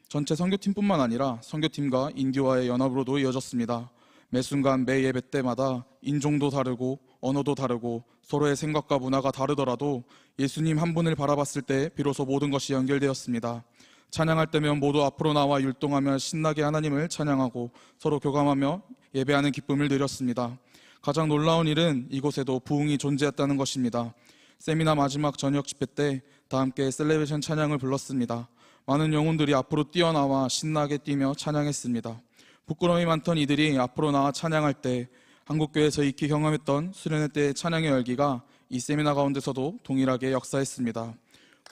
전체 선교팀뿐만 아니라 선교팀과 인디오와의 연합으로도 이어졌습니다. 매 순간 매 예배 때마다 인종도 다르고 언어도 다르고 서로의 생각과 문화가 다르더라도 예수님 한 분을 바라봤을 때 비로소 모든 것이 연결되었습니다. 찬양할 때면 모두 앞으로 나와 율동하며 신나게 하나님을 찬양하고 서로 교감하며 예배하는 기쁨을 누렸습니다. 가장 놀라운 일은 이곳에도 부흥이 존재했다는 것입니다. 세미나 마지막 저녁 집회 때 다 함께 셀레브레이션 찬양을 불렀습니다. 많은 영혼들이 앞으로 뛰어나와 신나게 뛰며 찬양했습니다. 부끄러움이 많던 이들이 앞으로 나와 찬양할 때 한국교회에서 익히 경험했던 수련회 때의 찬양의 열기가 이 세미나 가운데서도 동일하게 역사했습니다.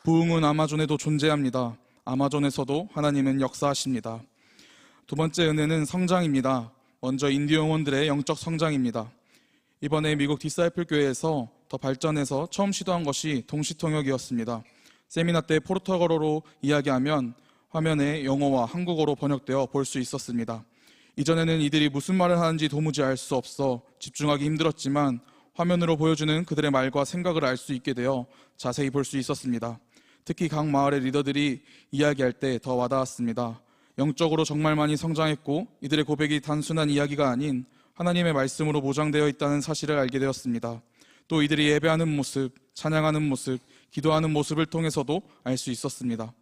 부흥은 아마존에도 존재합니다. 아마존에서도 하나님은 역사하십니다. 두 번째 은혜는 성장입니다. 먼저 인디 영혼들의 영적 성장입니다. 이번에 미국 디사이플 교회에서 더 발전해서 처음 시도한 것이 동시통역이었습니다. 세미나 때 포르투갈어로 이야기하면 화면에 영어와 한국어로 번역되어 볼 수 있었습니다. 이전에는 이들이 무슨 말을 하는지 도무지 알 수 없어 집중하기 힘들었지만 화면으로 보여주는 그들의 말과 생각을 알 수 있게 되어 자세히 볼 수 있었습니다. 특히 각 마을의 리더들이 이야기할 때 더 와닿았습니다. 영적으로 정말 많이 성장했고 이들의 고백이 단순한 이야기가 아닌 하나님의 말씀으로 보장되어 있다는 사실을 알게 되었습니다. 또 이들이 예배하는 모습, 찬양하는 모습, 기도하는 모습을 통해서도 알 수 있었습니다.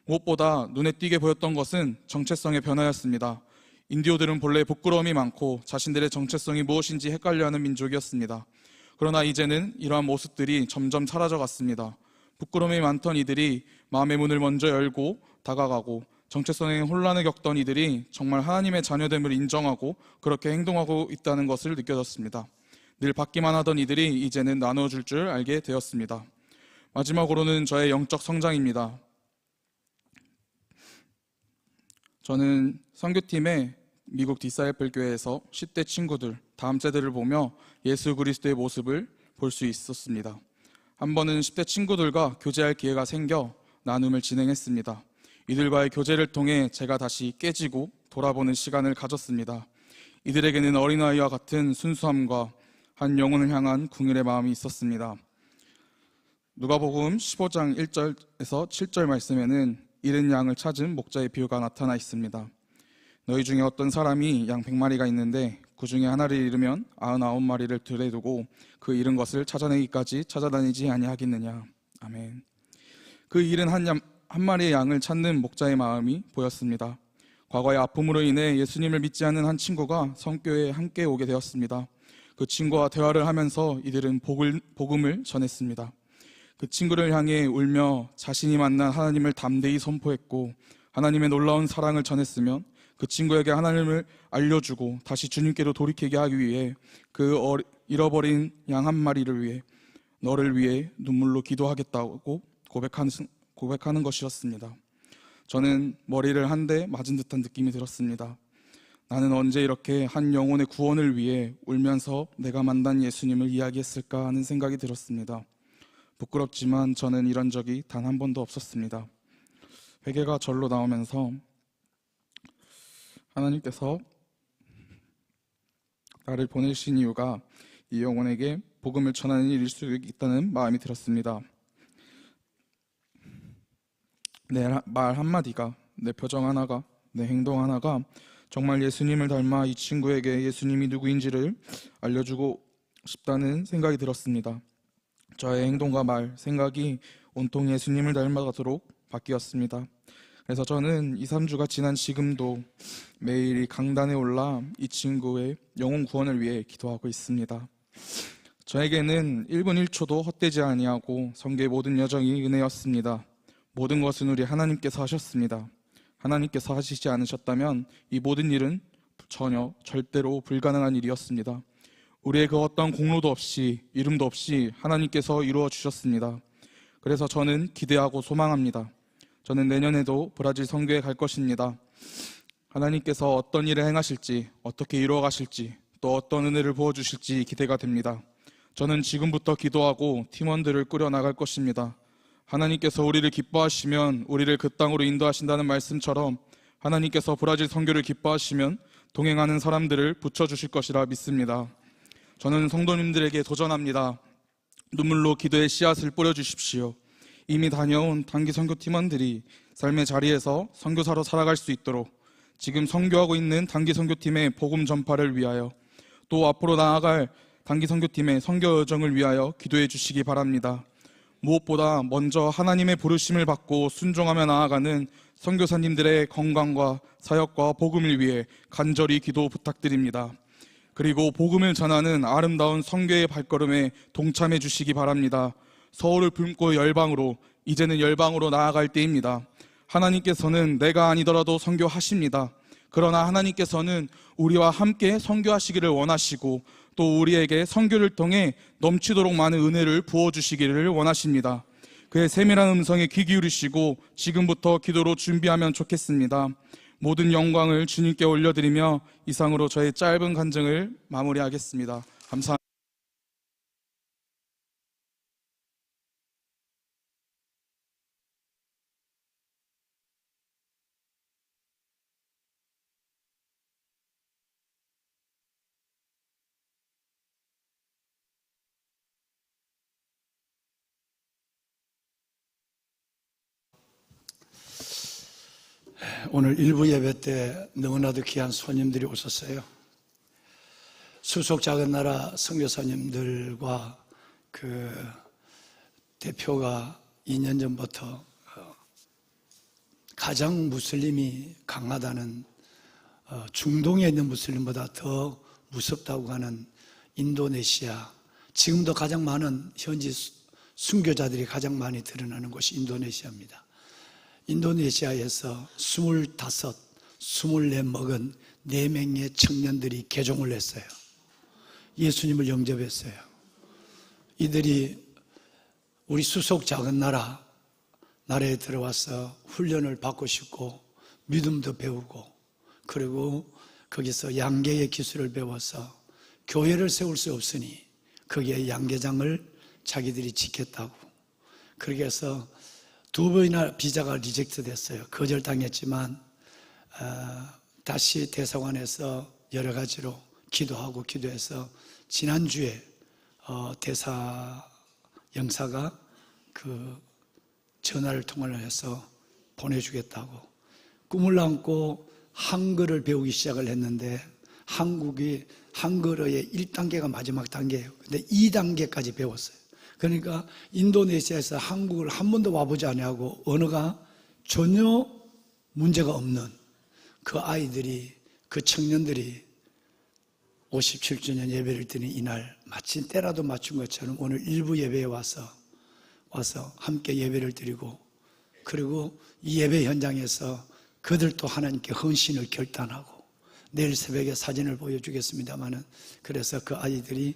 무엇보다 눈에 띄게 보였던 것은 정체성의 변화였습니다. 인디오들은 본래 부끄러움이 많고 자신들의 정체성이 무엇인지 헷갈려하는 민족이었습니다. 그러나 이제는 이러한 모습들이 점점 사라져갔습니다. 부끄러움이 많던 이들이 마음의 문을 먼저 열고 다가가고 정체성에 혼란을 겪던 이들이 정말 하나님의 자녀됨을 인정하고 그렇게 행동하고 있다는 것을 느껴졌습니다. 늘 받기만 하던 이들이 이제는 나눠줄 줄 알게 되었습니다. 마지막으로는 저의 영적 성장입니다. 저는 선교팀의 미국 디사이플 교회에서 10대 친구들, 다음 세대를 보며 예수 그리스도의 모습을 볼 수 있었습니다. 한 번은 10대 친구들과 교제할 기회가 생겨 나눔을 진행했습니다. 이들과의 교제를 통해 제가 다시 깨지고 돌아보는 시간을 가졌습니다. 이들에게는 어린아이와 같은 순수함과 한 영혼을 향한 궁일의 마음이 있었습니다. 누가복음 15장 1절에서 7절 말씀에는 잃은 양을 찾은 목자의 비유가 나타나 있습니다. 너희 중에 어떤 사람이 양 100마리가 있는데 그 중에 하나를 잃으면 99마리를 들에 두고 그 잃은 것을 찾아내기까지 찾아다니지 아니하겠느냐. 아멘. 그 잃은 한 마리의 양을 찾는 목자의 마음이 보였습니다. 과거의 아픔으로 인해 예수님을 믿지 않는 한 친구가 성교회에 함께 오게 되었습니다. 그 친구와 대화를 하면서 이들은 복음을 전했습니다. 그 친구를 향해 울며 자신이 만난 하나님을 담대히 선포했고 하나님의 놀라운 사랑을 전했으면 그 친구에게 하나님을 알려주고 다시 주님께로 돌이키게 하기 위해 그 잃어버린 양 한 마리를 위해 너를 위해 눈물로 기도하겠다고 고백하는 것이었습니다. 저는 머리를 한 대 맞은 듯한 느낌이 들었습니다. 나는 언제 이렇게 한 영혼의 구원을 위해 울면서 내가 만난 예수님을 이야기했을까 하는 생각이 들었습니다. 부끄럽지만 저는 이런 적이 단 한 번도 없었습니다. 회개가 절로 나오면서 하나님께서 나를 보내신 이유가 이 영혼에게 복음을 전하는 일일 수 있다는 마음이 들었습니다. 내 말 한마디가, 내 표정 하나가, 내 행동 하나가 정말 예수님을 닮아 이 친구에게 예수님이 누구인지를 알려주고 싶다는 생각이 들었습니다. 저의 행동과 말, 생각이 온통 예수님을 닮아가도록 바뀌었습니다. 그래서 저는 2, 3주가 지난 지금도 매일 강단에 올라 이 친구의 영혼 구원을 위해 기도하고 있습니다. 저에게는 1분 1초도 헛되지 아니하고 선교의 모든 여정이 은혜였습니다. 모든 것은 우리 하나님께서 하셨습니다. 하나님께서 하시지 않으셨다면 이 모든 일은 절대로 불가능한 일이었습니다. 우리의 그 어떤 공로도 없이 이름도 없이 하나님께서 이루어 주셨습니다. 그래서 저는 기대하고 소망합니다. 저는 내년에도 브라질 선교에 갈 것입니다. 하나님께서 어떤 일을 행하실지, 어떻게 이루어 가실지, 또 어떤 은혜를 부어주실지 기대가 됩니다. 저는 지금부터 기도하고 팀원들을 꾸려 나갈 것입니다. 하나님께서 우리를 기뻐하시면 우리를 그 땅으로 인도하신다는 말씀처럼 하나님께서 브라질 선교를 기뻐하시면 동행하는 사람들을 붙여주실 것이라 믿습니다. 저는 성도님들에게 도전합니다. 눈물로 기도의 씨앗을 뿌려주십시오. 이미 다녀온 단기 선교 팀원들이 삶의 자리에서 선교사로 살아갈 수 있도록 지금 선교하고 있는 단기 선교팀의 복음 전파를 위하여 또 앞으로 나아갈 단기 선교팀의 선교 여정을 위하여 기도해 주시기 바랍니다. 무엇보다 먼저 하나님의 부르심을 받고 순종하며 나아가는 선교사님들의 건강과 사역과 복음을 위해 간절히 기도 부탁드립니다. 그리고 복음을 전하는 아름다운 선교의 발걸음에 동참해 주시기 바랍니다. 서울을 품고 열방으로, 이제는 열방으로 나아갈 때입니다. 하나님께서는 내가 아니더라도 선교하십니다. 그러나 하나님께서는 우리와 함께 선교하시기를 원하시고 또 우리에게 선교를 통해 넘치도록 많은 은혜를 부어주시기를 원하십니다. 그의 세밀한 음성에 귀 기울이시고 지금부터 기도로 준비하면 좋겠습니다. 모든 영광을 주님께 올려드리며 이상으로 저의 짧은 간증을 마무리하겠습니다. 감사합니다. 오늘 일부 예배 때 너무나도 귀한 손님들이 오셨어요. 수속 작은 나라 선교사님들과 그 대표가 2년 전부터 가장 무슬림이 강하다는 중동에 있는 무슬림보다 더 무섭다고 하는 인도네시아, 지금도 가장 많은 현지 순교자들이 가장 많이 드러나는 곳이 인도네시아입니다. 인도네시아에서 25, 24 먹은 4명의 청년들이 개종을 했어요. 예수님을 영접했어요. 이들이 우리 수속 작은 나라에 들어와서 훈련을 받고 싶고 믿음도 배우고 그리고 거기서 양계의 기술을 배워서 교회를 세울 수 없으니 거기에 양계장을 자기들이 지켰다고. 그렇게 해서 2번이나 비자가 리젝트 됐어요. 거절당했지만 다시 대사관에서 여러 가지로 기도해서 지난주에 대사 영사가 그 전화를 통화를 해서 보내주겠다고 꿈을 안고 한글을 배우기 시작을 했는데 한국이 한글어의 1단계가 마지막 단계예요. 근데 2단계까지 배웠어요. 그러니까 인도네시아에서 한국을 한 번도 와보지 않냐고 언어가 전혀 문제가 없는 그 아이들이, 그 청년들이 57주년 예배를 드린 이날 마침 때라도 맞춘 것처럼 오늘 일부 예배에 와서 함께 예배를 드리고 그리고 이 예배 현장에서 그들도 하나님께 헌신을 결단하고 내일 새벽에 사진을 보여주겠습니다만은 그래서 그 아이들이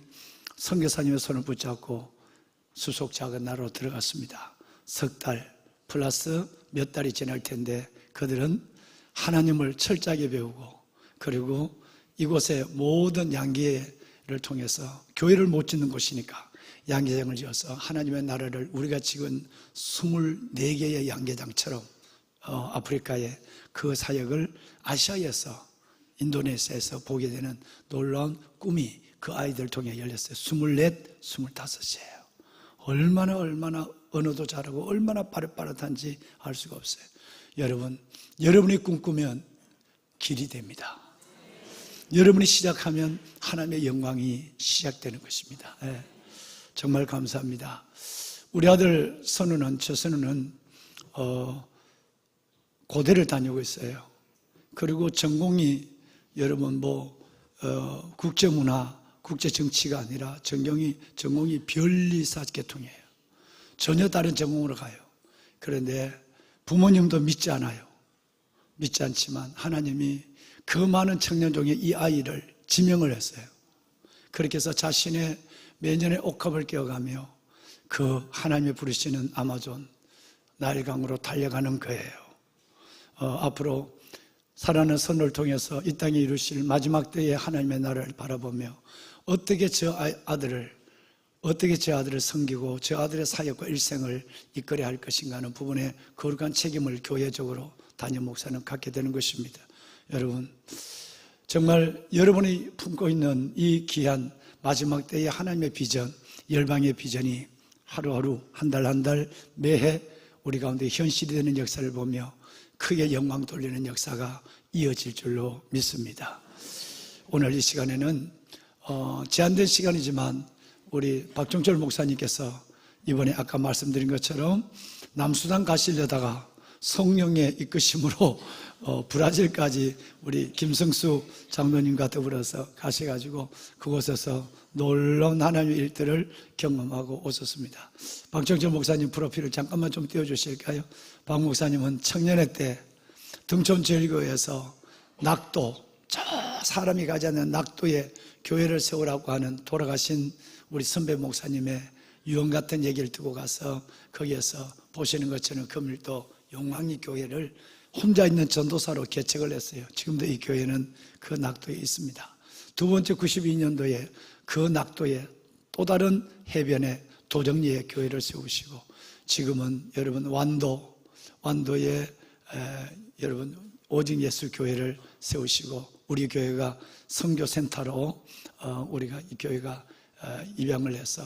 선교사님의 손을 붙잡고 수속 작은 나라로 들어갔습니다. 석 달 플러스 몇 달이 지날 텐데 그들은 하나님을 철저하게 배우고 그리고 이곳에 모든 양계를 통해서 교회를 못 짓는 곳이니까 양계장을 지어서 하나님의 나라를 우리가 지금 24개의 양계장처럼 아프리카의 그 사역을 아시아에서 인도네시아에서 보게 되는 놀라운 꿈이 그 아이들 통해 열렸어요. 24, 25이에요. 얼마나 언어도 잘하고 얼마나 빠릇빠릇한지 알 수가 없어요. 여러분, 여러분이 꿈꾸면 길이 됩니다. 여러분이 시작하면 하나님의 영광이 시작되는 것입니다. 네, 정말 감사합니다. 우리 아들 저 선우는 고대를 다니고 있어요. 그리고 전공이 여러분 국제문화, 국제정치가 아니라 전공이 변리사계통이에요. 전혀 다른 전공으로 가요. 그런데 부모님도 믿지 않아요. 믿지 않지만 하나님이 그 많은 청년 중에 이 아이를 지명을 했어요. 그렇게 해서 자신의 매년의 옥합을 깨어가며 그 하나님이 부르시는 아마존 나일강으로 달려가는 거예요. 앞으로 살아가는 선을 통해서 이 땅에 이루실 마지막 때의 하나님의 나라를 바라보며 어떻게 저 아들을 섬기고 저 아들의 사역과 일생을 이끌어야 할 것인가 하는 부분에 거룩한 책임을 교회적으로 담임 목사는 갖게 되는 것입니다. 여러분, 정말 여러분이 품고 있는 이 귀한 마지막 때의 하나님의 비전, 열방의 비전이 하루하루 한 달 한 달 매해 우리 가운데 현실이 되는 역사를 보며 크게 영광 돌리는 역사가 이어질 줄로 믿습니다. 오늘 이 시간에는 제한된 시간이지만 우리 박종철 목사님께서 이번에 아까 말씀드린 것처럼 남수단 가시려다가 성령의 이끄심으로 브라질까지 우리 김성수 장로님과 더불어서 가셔가지고 그곳에서 놀라운 하나님의 일들을 경험하고 오셨습니다. 박정철 목사님 프로필을 잠깐만 좀 띄워주실까요? 박 목사님은 청년회 때 등촌제일교회에서 낙도, 저 사람이 가지 않는 낙도에 교회를 세우라고 하는 돌아가신 우리 선배 목사님의 유언 같은 얘기를 두고 가서 거기에서 보시는 것처럼 금일도 용왕리 교회를 혼자 있는 전도사로 개척을 했어요. 지금도 이 교회는 그 낙도에 있습니다. 두 번째 92년도에 그 낙도에 또 다른 해변에 도정리에 교회를 세우시고, 지금은 여러분 완도에 여러분 오직 예수 교회를 세우시고, 우리 교회가 선교센터로 우리가 이 교회가 입양을 해서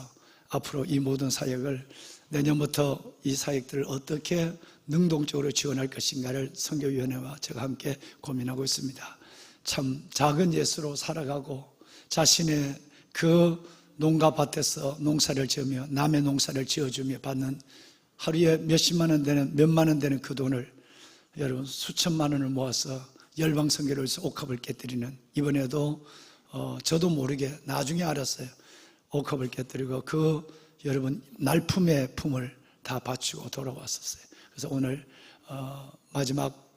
앞으로 이 모든 사역을 내년부터 이 사역들을 어떻게 능동적으로 지원할 것인가를 선교위원회와 제가 함께 고민하고 있습니다. 참 작은 예수로 살아가고 자신의 그 농가 밭에서 농사를 지으며 남의 농사를 지어주며 받는 하루에 몇십만 원 되는 몇만 원 되는 그 돈을 여러분 수천만 원을 모아서 열방 선교를 위해서 옥합을 깨뜨리는, 이번에도 저도 모르게 나중에 알았어요. 옥합을 깨뜨리고 그 여러분 날품의 품을 다 바치고 돌아왔었어요. 그래서 오늘 마지막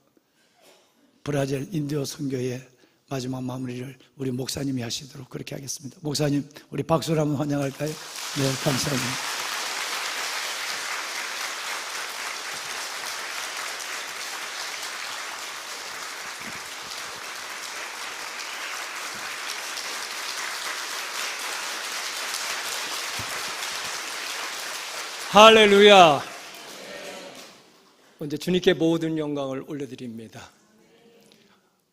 브라질 인디오 선교의 마지막 마무리를 우리 목사님이 하시도록 그렇게 하겠습니다. 목사님, 우리 박수로 한번 환영할까요? 네, 감사합니다. 할렐루야. 먼저 주님께 모든 영광을 올려드립니다.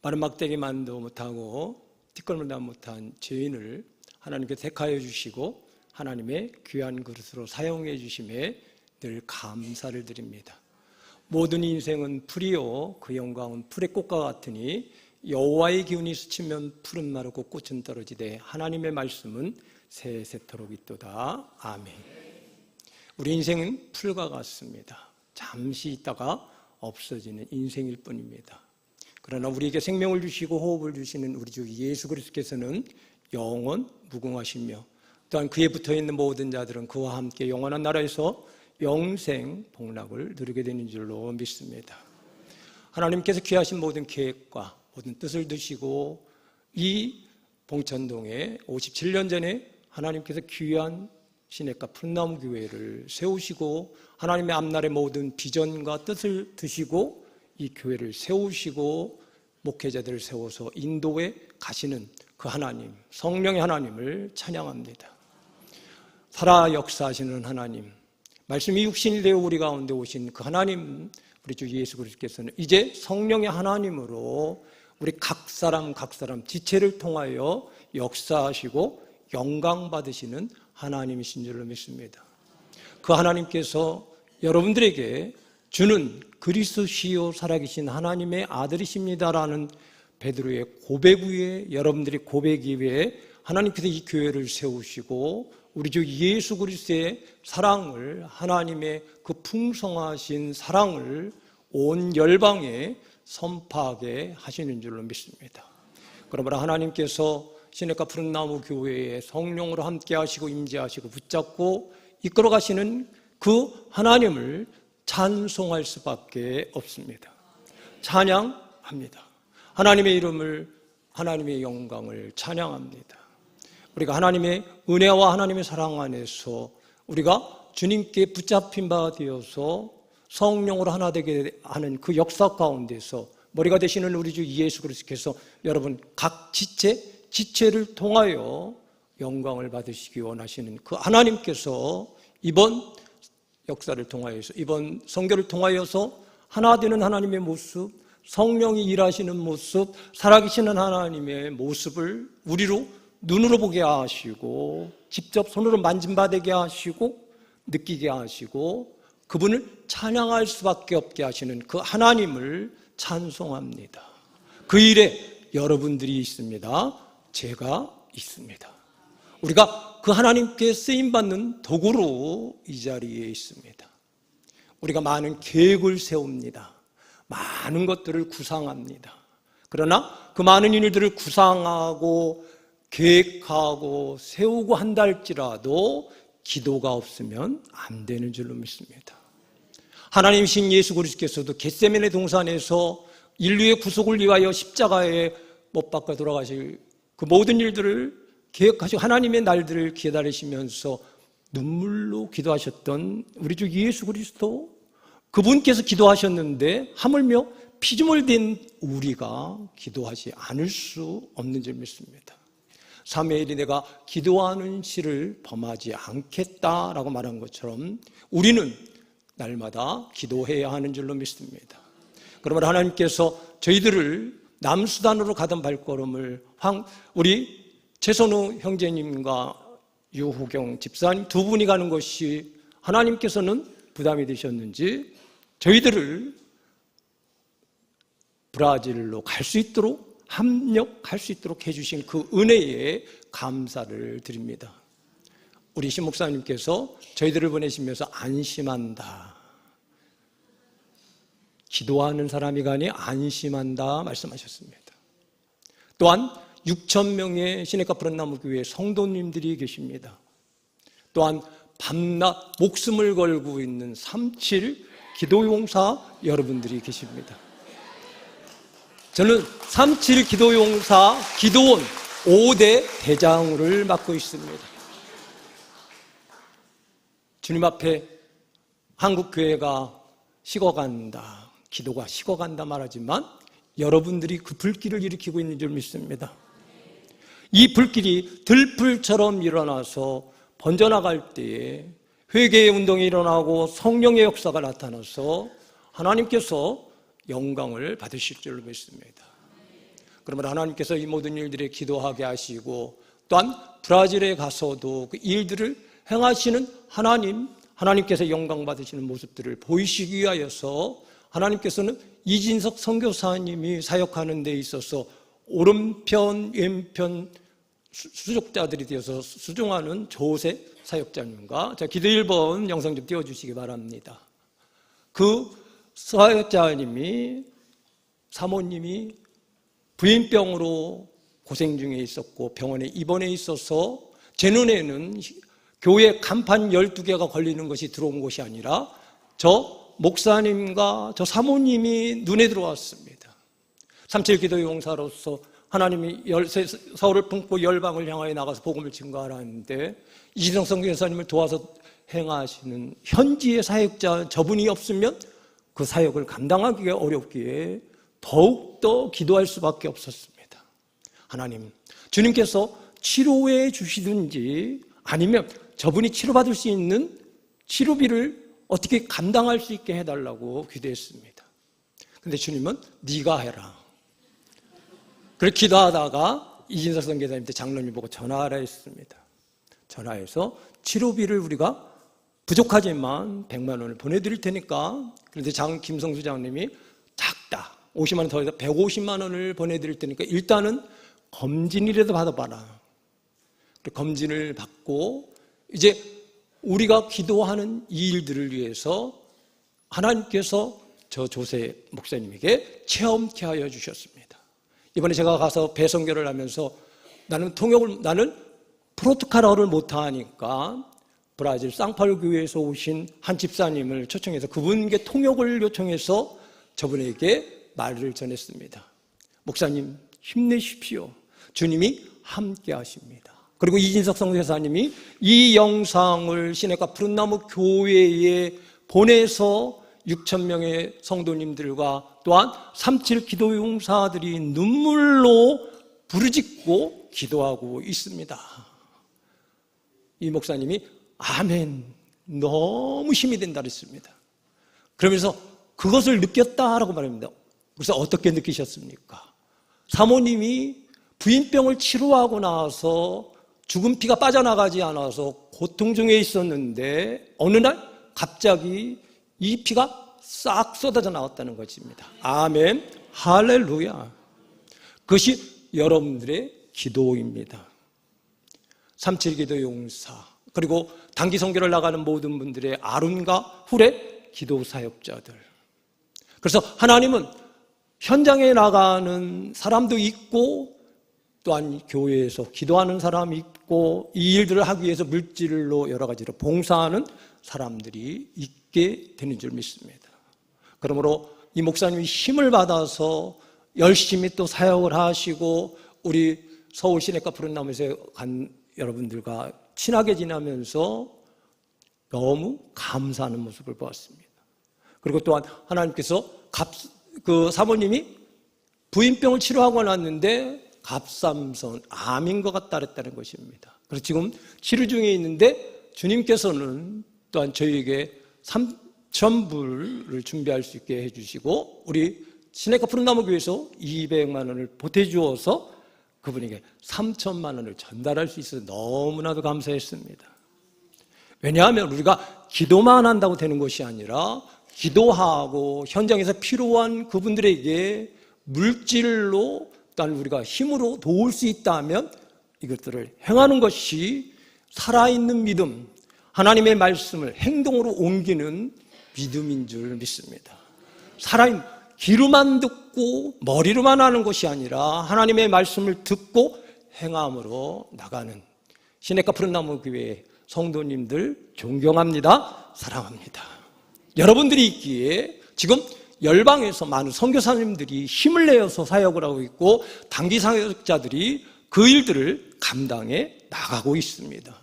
마른 막대기만도 못하고 뒷걸음도 못한 죄인을 하나님께 택하여 주시고 하나님의 귀한 그릇으로 사용해 주심에 늘 감사를 드립니다. 모든 인생은 풀이요 그 영광은 풀의 꽃과 같으니 여호와의 기운이 스치면 풀은 마르고 꽃은 떨어지되 하나님의 말씀은 세세토록 있도다. 아멘. 우리 인생은 풀과 같습니다. 잠시 있다가 없어지는 인생일 뿐입니다. 그러나 우리에게 생명을 주시고 호흡을 주시는 우리 주 예수 그리스도께서는 영원 무궁하시며 또한 그에 붙어있는 모든 자들은 그와 함께 영원한 나라에서 영생 복락을 누리게 되는 줄로 믿습니다. 하나님께서 귀하신 모든 계획과 모든 뜻을 두시고 이 봉천동에 57년 전에 하나님께서 귀한 시냇가 풋나무 교회를 세우시고 하나님의 앞날의 모든 비전과 뜻을 두시고 이 교회를 세우시고 목회자들을 세워서 인도에 가시는 그 하나님, 성령의 하나님을 찬양합니다. 살아 역사하시는 하나님, 말씀이 육신이 되어 우리 가운데 오신 그 하나님, 우리 주 예수 그리스도께서는 이제 성령의 하나님으로 우리 각 사람 지체를 통하여 역사하시고 영광 받으시는 하나님이신 줄로 믿습니다. 그 하나님께서 여러분들에게 주는 그리스도시요 살아계신 하나님의 아들이십니다라는 베드로의 고백 위에 여러분들이 고백 위에 하나님께서 이 교회를 세우시고 우리 주 예수 그리스도의 사랑을, 하나님의 그 풍성하신 사랑을 온 열방에 선포하게 하시는 줄로 믿습니다. 그러므로 하나님께서 시냇가 푸른 나무 교회에 성령으로 함께 하시고 임재하시고 붙잡고 이끌어 가시는 그 하나님을 찬송할 수밖에 없습니다. 찬양합니다. 하나님의 이름을, 하나님의 영광을 찬양합니다. 우리가 하나님의 은혜와 하나님의 사랑 안에서 우리가 주님께 붙잡힌 바 되어서 성령으로 하나 되게 하는 그 역사 가운데서 머리가 되시는 우리 주 예수 그리스도께서 여러분 각 지체를 통하여 영광을 받으시기 원하시는 그 하나님께서 이번 역사를 통하여서, 이번 선교를 통하여서 하나 되는 하나님의 모습, 성령이 일하시는 모습, 살아계시는 하나님의 모습을 우리로 눈으로 보게 하시고 직접 손으로 만짐받게 하시고 느끼게 하시고 그분을 찬양할 수밖에 없게 하시는 그 하나님을 찬송합니다. 그 일에 여러분들이 있습니다. 제가 있습니다. 우리가 그 하나님께 쓰임받는 도구로 이 자리에 있습니다. 우리가 많은 계획을 세웁니다. 많은 것들을 구상합니다. 그러나 그 많은 일들을 구상하고 계획하고 세우고 한다 할지라도 기도가 없으면 안 되는 줄로 믿습니다. 하나님이신 예수 그리스도께서도 겟세마네 동산에서 인류의 구속을 위하여 십자가에 못 박아 돌아가실 그 모든 일들을 계획하시고 하나님의 날들을 기다리시면서 눈물로 기도하셨던 우리 주 예수 그리스도, 그분께서 기도하셨는데 하물며 피조물 된 우리가 기도하지 않을 수 없는 줄 믿습니다. 사무엘이 내가 기도하는 시를 범하지 않겠다라고 말한 것처럼 우리는 날마다 기도해야 하는 줄로 믿습니다. 그러므로 하나님께서 저희들을 남수단으로 가던 발걸음을 우리 최선우 형제님과 유호경 집사님 두 분이 가는 것이 하나님께서는 부담이 되셨는지 저희들을 브라질로 갈 수 있도록 합력할 수 있도록 해주신 그 은혜에 감사를 드립니다. 우리 신 목사님께서 저희들을 보내시면서 안심한다, 기도하는 사람이 아니 안심한다 말씀하셨습니다. 또한 6,000명의 시내가 푸른나무 교회 성도님들이 계십니다. 또한 밤낮 목숨을 걸고 있는 37 기도용사 여러분들이 계십니다. 저는 37 기도용사 기도원 5대 대장을 맡고 있습니다. 주님 앞에 한국교회가 식어간다, 기도가 식어간다 말하지만 여러분들이 그 불길을 일으키고 있는 줄 믿습니다. 이 불길이 들불처럼 일어나서 번져나갈 때에 회개의 운동이 일어나고 성령의 역사가 나타나서 하나님께서 영광을 받으실 줄로 믿습니다. 그러면 하나님께서 이 모든 일들에 기도하게 하시고 또한 브라질에 가서도 그 일들을 행하시는 하나님께서 영광 받으시는 모습들을 보이시기 위하여서 하나님께서는 이진석 선교사님이 사역하는 데 있어서 오른편 왼편 수족자들이 되어서 수종하는 조세 사역자님과 기도 1번 영상 좀 띄워주시기 바랍니다. 그 사역자님이 사모님이 부인병으로 고생 중에 있었고 병원에 입원해 있어서 제 눈에는 교회 간판 12개가 걸리는 것이 들어온 것이 아니라 저 목사님과 저 사모님이 눈에 들어왔습니다. 37 기도 용사로서 하나님이 서울을 품고 열방을 향하여 나가서 복음을 증거하라는데 이진성 선교사님을 도와서 행하시는 현지의 사역자 저분이 없으면 그 사역을 감당하기가 어렵기에 더욱더 기도할 수밖에 없었습니다. 하나님, 주님께서 치료해 주시든지 아니면 저분이 치료받을 수 있는 치료비를 어떻게 감당할 수 있게 해달라고 기도했습니다. 근데 주님은 네가 해라. 그렇게 기도하다가 이진석 선교사님한테 장로님 보고 전화하라 했습니다. 전화해서 치료비를 우리가 부족하지만 100만 원을 보내드릴 테니까, 그런데 김성수 장님이 작다, 50만 원 더 해서 150만 원을 보내드릴 테니까 일단은 검진이라도 받아봐라. 검진을 받고 이제 우리가 기도하는 이 일들을 위해서 하나님께서 저 조세 목사님에게 체험케 하여 주셨습니다. 이번에 제가 가서 배선교를 하면서 나는 포르투갈어를 못하니까 브라질 상파울 교회에서 오신 한 집사님을 초청해서 그분께 통역을 요청해서 저분에게 말을 전했습니다. 목사님 힘내십시오. 주님이 함께 하십니다. 그리고 이진석 선교사님이 이 영상을 시내가 푸른나무 교회에 보내서 6,000명의 성도님들과 또한 37 기도용사들이 눈물로 부르짖고 기도하고 있습니다. 이 목사님이 아멘, 너무 힘이 된다 그랬습니다. 그러면서 그것을 느꼈다라고 말합니다. 그래서 어떻게 느끼셨습니까? 사모님이 부인병을 치료하고 나서 죽은 피가 빠져나가지 않아서 고통 중에 있었는데 어느 날 갑자기 이 피가 싹 쏟아져 나왔다는 것입니다. 아멘, 할렐루야. 그것이 여러분들의 기도입니다. 37 기도 용사, 그리고 단기 선교를 나가는 모든 분들의 아름과 훌의 기도 사역자들. 그래서 하나님은 현장에 나가는 사람도 있고 또한 교회에서 기도하는 사람이 있고 이 일들을 하기 위해서 물질로 여러 가지로 봉사하는 사람들이 있게 되는 줄 믿습니다. 그러므로 이 목사님이 힘을 받아서 열심히 또 사역을 하시고 우리 서울 시내가 푸른 나무에서 간 여러분들과 친하게 지내면서 너무 감사하는 모습을 보았습니다. 그리고 또한 하나님께서 그 사모님이 부인병을 치료하고 났는데 갑삼선, 암인 것 같다 그랬다는 것입니다. 그래서 지금 치료 중에 있는데 주님께서는 또한 저희에게 3,000불을 준비할 수 있게 해주시고 우리 시내가 푸른나무 교회에서 200만 원을 보태주어서 그분에게 3,000만 원을 전달할 수 있어서 너무나도 감사했습니다. 왜냐하면 우리가 기도만 한다고 되는 것이 아니라 기도하고 현장에서 필요한 그분들에게 물질로 또한 우리가 힘으로 도울 수 있다면 이것들을 행하는 것이 살아있는 믿음, 하나님의 말씀을 행동으로 옮기는 믿음인 줄 믿습니다. 살아있는 귀로만 듣고 머리로만 하는 것이 아니라 하나님의 말씀을 듣고 행함으로 나가는 시내가 푸른나무 교회 성도님들 존경합니다. 사랑합니다. 여러분들이 있기에 지금 열방에서 많은 선교사님들이 힘을 내어서 사역을 하고 있고 단기 사역자들이 그 일들을 감당해 나가고 있습니다.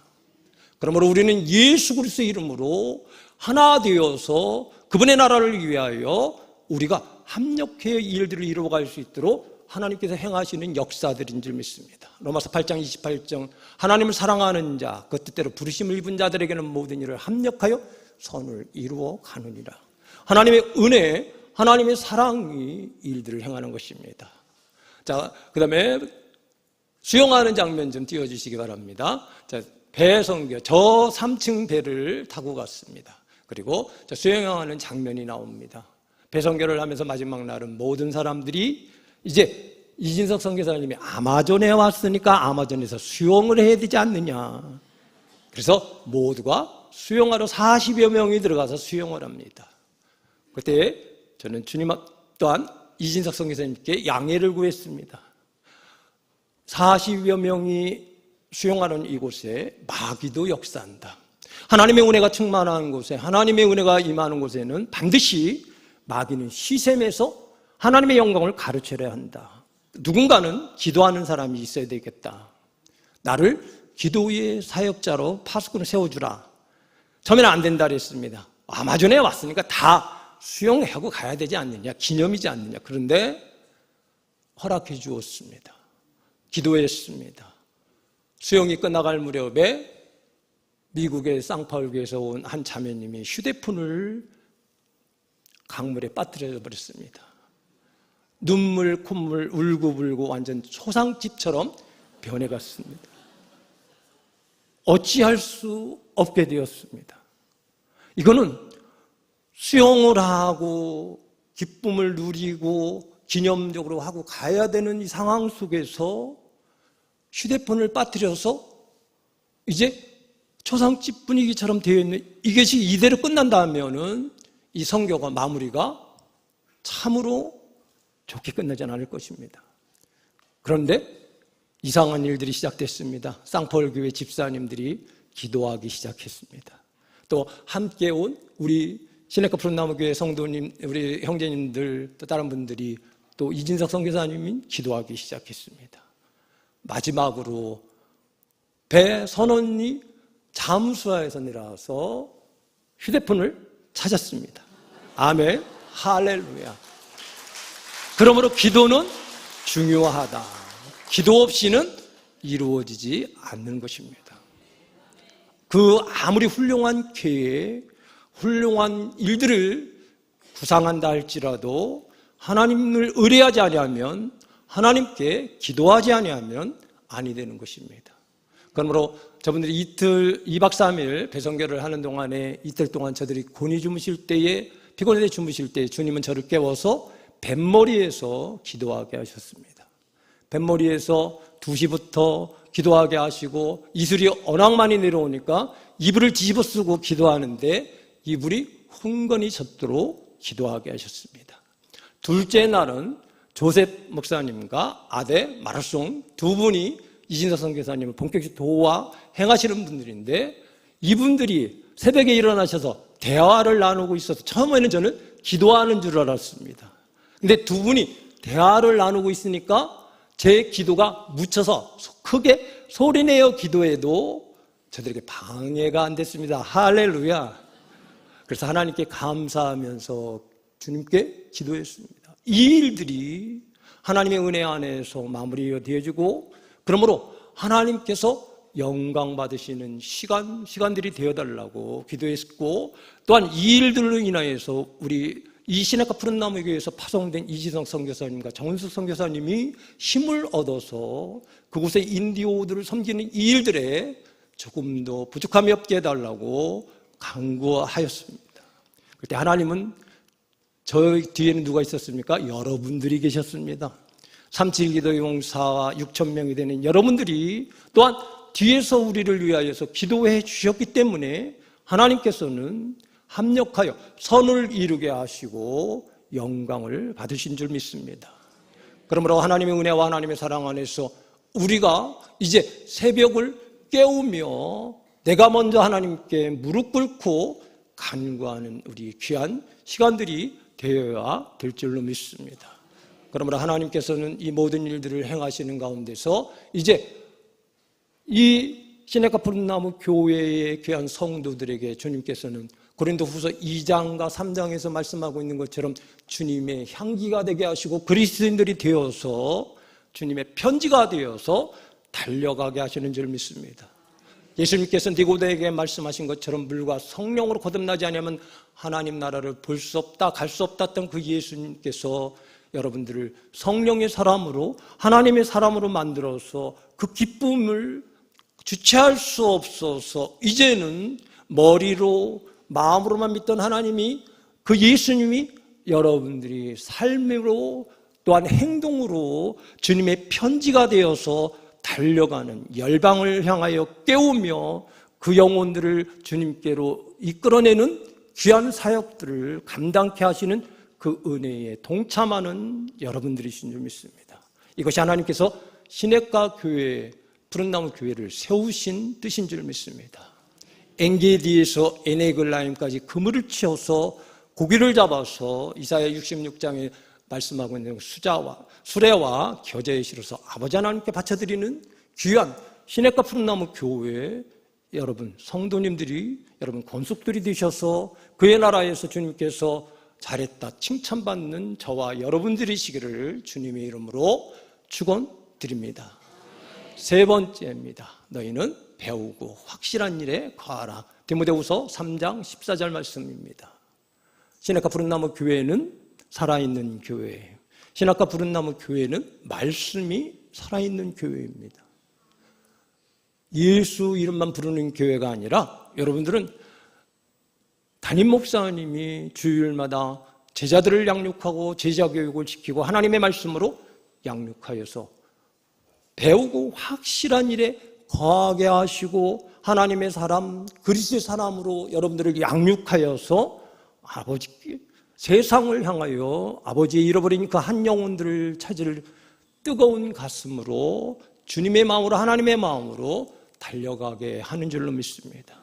그러므로 우리는 예수 그리스도의 이름으로 하나 되어서 그분의 나라를 위하여 우리가 합력해 일들을 이루어갈 수 있도록 하나님께서 행하시는 역사들인 줄 믿습니다. 로마서 8장 28절 하나님을 사랑하는 자 그 뜻대로 부르심을 입은 자들에게는 모든 일을 합력하여 선을 이루어 가느니라. 하나님의 은혜, 하나님의 사랑이 일들을 행하는 것입니다. 자, 그 다음에 수영하는 장면 좀 띄워주시기 바랍니다. 자, 배 선교, 저 3층 배를 타고 갔습니다. 그리고 수영하는 장면이 나옵니다. 배 선교를 하면서 마지막 날은 모든 사람들이 이제 이진석 선교사님이 아마존에 왔으니까 아마존에서 수영을 해야 되지 않느냐. 그래서 모두가 수영하러 40여 명이 들어가서 수영을 합니다. 그때 저는 주님 또한 이진석 선교사님께 양해를 구했습니다. 40여 명이 수영하는 이곳에 마귀도 역사한다. 하나님의 은혜가 충만한 곳에, 하나님의 은혜가 임하는 곳에는 반드시 마귀는 시샘에서 하나님의 영광을 가르쳐야 한다. 누군가는 기도하는 사람이 있어야 되겠다. 나를 기도의 사역자로 파수꾼을 세워주라. 처음에는 안 된다 그랬습니다. 아마존에 왔으니까 다 수영하고 가야 되지 않느냐, 기념이지 않느냐. 그런데 허락해 주었습니다. 기도했습니다. 수영이 끝나갈 무렵에 미국의 쌍파울교에서 온 한 자매님이 휴대폰을 강물에 빠뜨려 버렸습니다. 눈물, 콧물, 울고불고 완전 초상집처럼 변해갔습니다. 어찌할 수 없게 되었습니다. 이거는 수영을 하고 기쁨을 누리고 기념적으로 하고 가야 되는 이 상황 속에서 휴대폰을 빠뜨려서 이제 초상집 분위기처럼 되어 있는 이것이 이대로 끝난다면은 이 선교가 마무리가 참으로 좋게 끝나지 않을 것입니다. 그런데 이상한 일들이 시작됐습니다. 쌍포울교회 집사님들이 기도하기 시작했습니다. 또 함께 온 우리 시내가 푸른나무교회 성도님, 우리 형제님들, 또 다른 분들이 또 이진석 선교사님이 기도하기 시작했습니다. 마지막으로 배 선원이 잠수하에서 내려와서 휴대폰을 찾았습니다. 아멘, 할렐루야. 그러므로 기도는 중요하다. 기도 없이는 이루어지지 않는 것입니다. 그 아무리 훌륭한 계획, 훌륭한 일들을 구상한다 할지라도 하나님을 의뢰하지 아니하면, 하나님께 기도하지 아니하면 아니 되는 것입니다. 그러므로 저분들이 이틀, 2박 3일 배선교를 하는 동안에 이틀 동안 저들이 곤히 주무실 때에, 피곤해 주무실 때에 주님은 저를 깨워서 뱃머리에서 기도하게 하셨습니다. 뱃머리에서 2시부터 기도하게 하시고 이슬이 워낙 많이 내려오니까 이불을 뒤집어 쓰고 기도하는데 이불이 흥건히 젖도록 기도하게 하셨습니다. 둘째 날은 조셉 목사님과 아들 마르송 두 분이 이진석 선교사님을 본격적으로 도와 행하시는 분들인데 이분들이 새벽에 일어나셔서 대화를 나누고 있어서 처음에는 저는 기도하는 줄 알았습니다. 근데 두 분이 대화를 나누고 있으니까 제 기도가 묻혀서 크게 소리내어 기도해도 저들에게 방해가 안 됐습니다. 할렐루야. 그래서 하나님께 감사하면서 주님께 기도했습니다. 이 일들이 하나님의 은혜 안에서 마무리가 되어지고, 그러므로 하나님께서 영광 받으시는 시간들이 되어달라고 기도했고, 또한 이 일들로 인하여서 우리 이 시내가 푸른나무 교회에서 파송된 이지성 선교사님과 정은숙 선교사님이 힘을 얻어서 그곳의 인디오들을 섬기는 이 일들에 조금 더 부족함이 없게 해달라고 간구하였습니다. 그때 하나님은 저 뒤에는 누가 있었습니까? 여러분들이 계셨습니다. 3.7기도 용사와 6천 명이 되는 여러분들이 또한 뒤에서 우리를 위하여서 기도해 주셨기 때문에 하나님께서는 합력하여 선을 이루게 하시고 영광을 받으신 줄 믿습니다. 그러므로 하나님의 은혜와 하나님의 사랑 안에서 우리가 이제 새벽을 깨우며 내가 먼저 하나님께 무릎 꿇고 간구하는 우리 귀한 시간들이 되어야 될 줄로 믿습니다. 그러므로 하나님께서는 이 모든 일들을 행하시는 가운데서 이제 이 시내가 푸른나무 교회의 귀한 성도들에게 주님께서는 고린도후서 2장과 3장에서 말씀하고 있는 것처럼 주님의 향기가 되게 하시고 그리스도인들이 되어서 주님의 편지가 되어서 달려가게 하시는 줄 믿습니다. 예수님께서 니고데에게 말씀하신 것처럼 물과 성령으로 거듭나지 않으면 하나님 나라를 볼 수 없다, 갈 수 없다 했던 그 예수님께서 여러분들을 성령의 사람으로, 하나님의 사람으로 만들어서 그 기쁨을 주체할 수 없어서 이제는 머리로 마음으로만 믿던 하나님이, 그 예수님이 여러분들이 삶으로 또한 행동으로 주님의 편지가 되어서 달려가는 열방을 향하여 깨우며 그 영혼들을 주님께로 이끌어내는 귀한 사역들을 감당케 하시는 그 은혜에 동참하는 여러분들이신 줄 믿습니다. 이것이 하나님께서 시내가 교회, 푸른나무 교회를 세우신 뜻인 줄 믿습니다. 엔게디에서 에네글라임까지 그물을 치어서 고기를 잡아서 이사야 66장에 말씀하고 있는 수레와 겨자에 실어서 아버지 하나님께 바쳐드리는 귀한 시내가 푸른나무 교회 여러분 성도님들이, 여러분 권속들이 되셔서 그의 나라에서 주님께서 잘했다 칭찬받는 저와 여러분들이시기를 주님의 이름으로 축원드립니다. 세 번째입니다. 너희는 배우고 확실한 일에 거하라. 디모데후서 3장 14절 말씀입니다. 시내가 푸른나무 교회는 살아있는 교회예요. 시내가 푸른나무 교회는 말씀이 살아있는 교회입니다. 예수 이름만 부르는 교회가 아니라 여러분들은 담임 목사님이 주일마다 제자들을 양육하고 제자 교육을 시키고 하나님의 말씀으로 양육하여서 배우고 확실한 일에 거하게 하시고 하나님의 사람, 그리스도의 사람으로 여러분들을 양육하여서 아버지께 세상을 향하여 아버지의 잃어버린 그 한 영혼들을 찾을 뜨거운 가슴으로 주님의 마음으로, 하나님의 마음으로 달려가게 하는 줄로 믿습니다.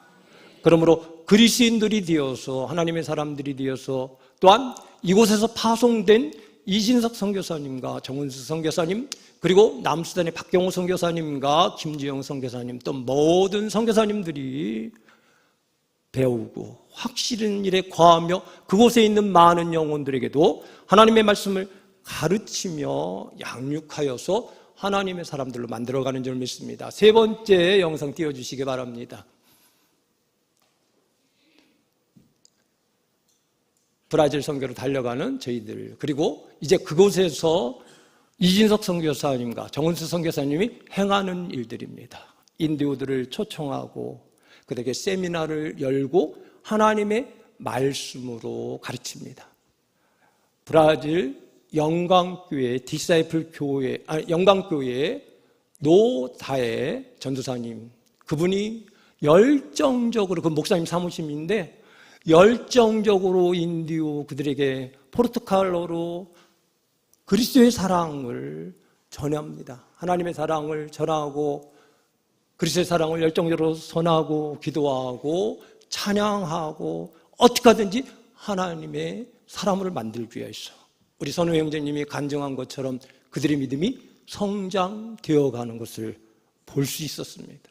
그러므로 그리스도인들이 되어서 하나님의 사람들이 되어서 또한 이곳에서 파송된 이진석 선교사님과 정은수 선교사님, 그리고 남수단의 박경호 선교사님과 김주영 선교사님, 또 모든 선교사님들이 배우고 확실한 일에 거하며 그곳에 있는 많은 영혼들에게도 하나님의 말씀을 가르치며 양육하여서 하나님의 사람들로 만들어가는 줄 믿습니다. 세 번째 영상 띄워주시기 바랍니다. 브라질 선교로 달려가는 저희들, 그리고 이제 그곳에서 이진석 선교사님과 정은수 선교사님이 행하는 일들입니다. 인디오들을 초청하고 그들에게 세미나를 열고 하나님의 말씀으로 가르칩니다. 브라질 영광교회 디사이플 교회, 영광교회 노다의 전도사님, 그분이 열정적으로, 그 목사님 사무실인데 열정적으로 인디오 그들에게 포르투갈어로 그리스도의 사랑을 전합니다. 하나님의 사랑을 전하고 그리스도의 사랑을 열정적으로 선하고 기도하고 찬양하고 어떻게 하든지 하나님의 사람을 만들기 위해서 우리 선우 형제님이 간증한 것처럼 그들의 믿음이 성장되어 가는 것을 볼 수 있었습니다.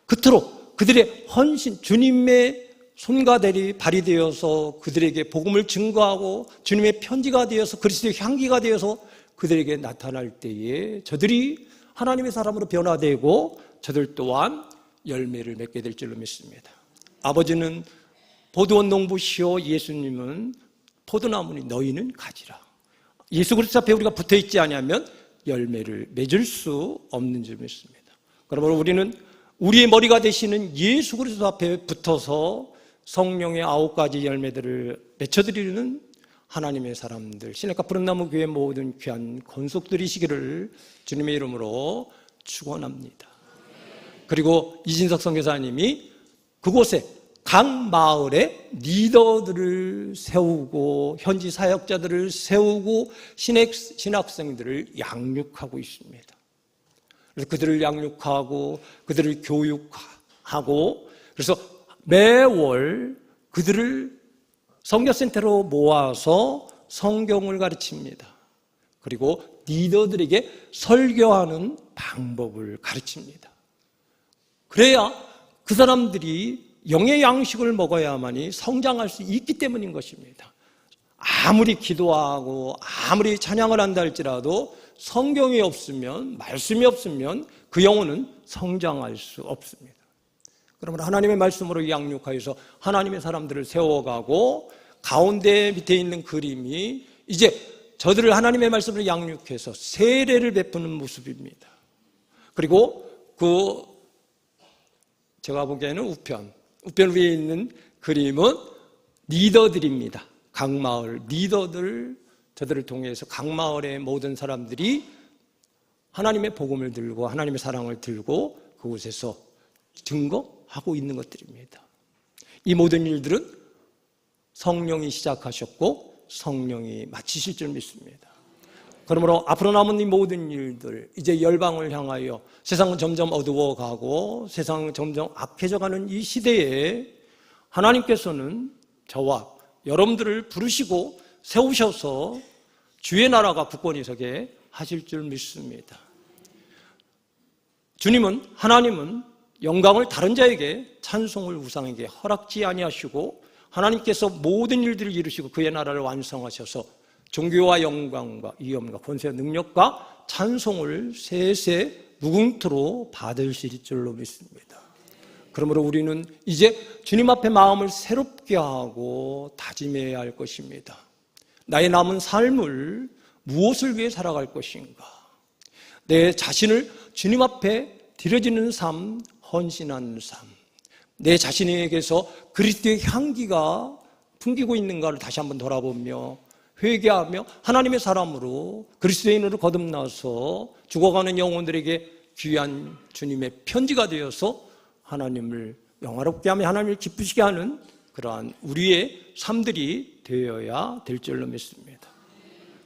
그토록 그들의 헌신, 주님의 손과 발이 되어서 그들에게 복음을 증거하고 주님의 편지가 되어서 그리스도의 향기가 되어서 그들에게 나타날 때에 저들이 하나님의 사람으로 변화되고 저들 또한 열매를 맺게 될 줄로 믿습니다. 아버지는 포도원 농부시오, 예수님은 포도나무니 너희는 가지라. 예수 그리스도 앞에 우리가 붙어있지 않으면 열매를 맺을 수 없는 줄 믿습니다. 그러므로 우리는 우리의 머리가 되시는 예수 그리스도 앞에 붙어서 성령의 9가지 열매들을 맺혀드리는 하나님의 사람들, 시내가 푸른나무 교회 모든 귀한 권속들이시기를 주님의 이름으로 축원합니다. 그리고 이진석 선교사님이 그곳에 각 마을에 리더들을 세우고 현지 사역자들을 세우고 신학생들을 양육하고 있습니다. 그래서 그들을 양육하고 그들을 교육하고 그래서 매월 그들을 선교센터로 모아서 성경을 가르칩니다. 그리고 리더들에게 설교하는 방법을 가르칩니다. 그래야 그 사람들이 영의 양식을 먹어야만이 성장할 수 있기 때문인 것입니다. 아무리 기도하고 아무리 찬양을 한다 할지라도 성경이 없으면, 말씀이 없으면 그 영혼은 성장할 수 없습니다. 그러므로 하나님의 말씀으로 양육하여서 하나님의 사람들을 세워가고 가운데 밑에 있는 그림이 이제 저들을 하나님의 말씀으로 양육해서 세례를 베푸는 모습입니다. 그리고 제가 보기에는 우편 위에 있는 그림은 리더들입니다. 각 마을 리더들, 저들을 통해서 각 마을의 모든 사람들이 하나님의 복음을 들고 하나님의 사랑을 들고 그곳에서 증거하고 있는 것들입니다. 이 모든 일들은 성령이 시작하셨고 성령이 마치실 줄 믿습니다. 그러므로 앞으로 남은 이 모든 일들, 이제 열방을 향하여 세상은 점점 어두워가고 세상은 점점 악해져가는 이 시대에 하나님께서는 저와 여러분들을 부르시고 세우셔서 주의 나라가 굳건히 서게 하실 줄 믿습니다. 하나님은 영광을 다른 자에게, 찬송을 우상에게 허락지 아니하시고 하나님께서 모든 일들을 이루시고 그의 나라를 완성하셔서 종교와 영광과 위엄과 권세와 능력과 찬송을 세세 무궁토로 받으실 줄로 믿습니다. 그러므로 우리는 이제 주님 앞에 마음을 새롭게 하고 다짐해야 할 것입니다. 나의 남은 삶을 무엇을 위해 살아갈 것인가? 내 자신을 주님 앞에 드려지는 삶, 헌신하는 삶, 내 자신에게서 그리스도의 향기가 풍기고 있는가를 다시 한번 돌아보며 회개하며 하나님의 사람으로 그리스도인으로 거듭나서 죽어가는 영혼들에게 귀한 주님의 편지가 되어서 하나님을 영화롭게 하며 하나님을 기쁘시게 하는 그러한 우리의 삶들이 되어야 될 줄로 믿습니다.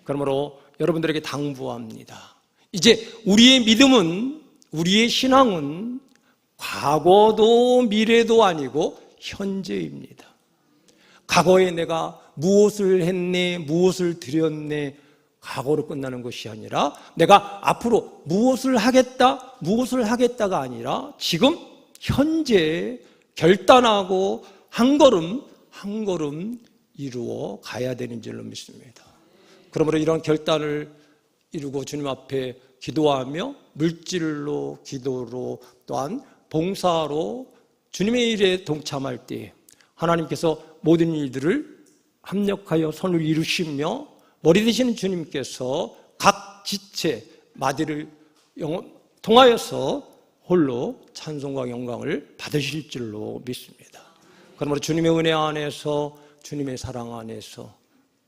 그러므로 여러분들에게 당부합니다. 이제 우리의 믿음은, 우리의 신앙은 과거도 미래도 아니고 현재입니다. 과거에 내가 무엇을 했네, 무엇을 드렸네, 과거로 끝나는 것이 아니라 내가 앞으로 무엇을 하겠다가 아니라 지금 현재 결단하고 한 걸음 한 걸음 이루어 가야 되는 줄로 믿습니다. 그러므로 이런 결단을 이루고 주님 앞에 기도하며 물질로, 기도로, 또한 봉사로 주님의 일에 동참할 때 하나님께서 모든 일들을 합력하여 선을 이루시며 머리 되시는 주님께서 각 지체 마디를 통하여서 홀로 찬송과 영광을 받으실 줄로 믿습니다. 그러므로 주님의 은혜 안에서, 주님의 사랑 안에서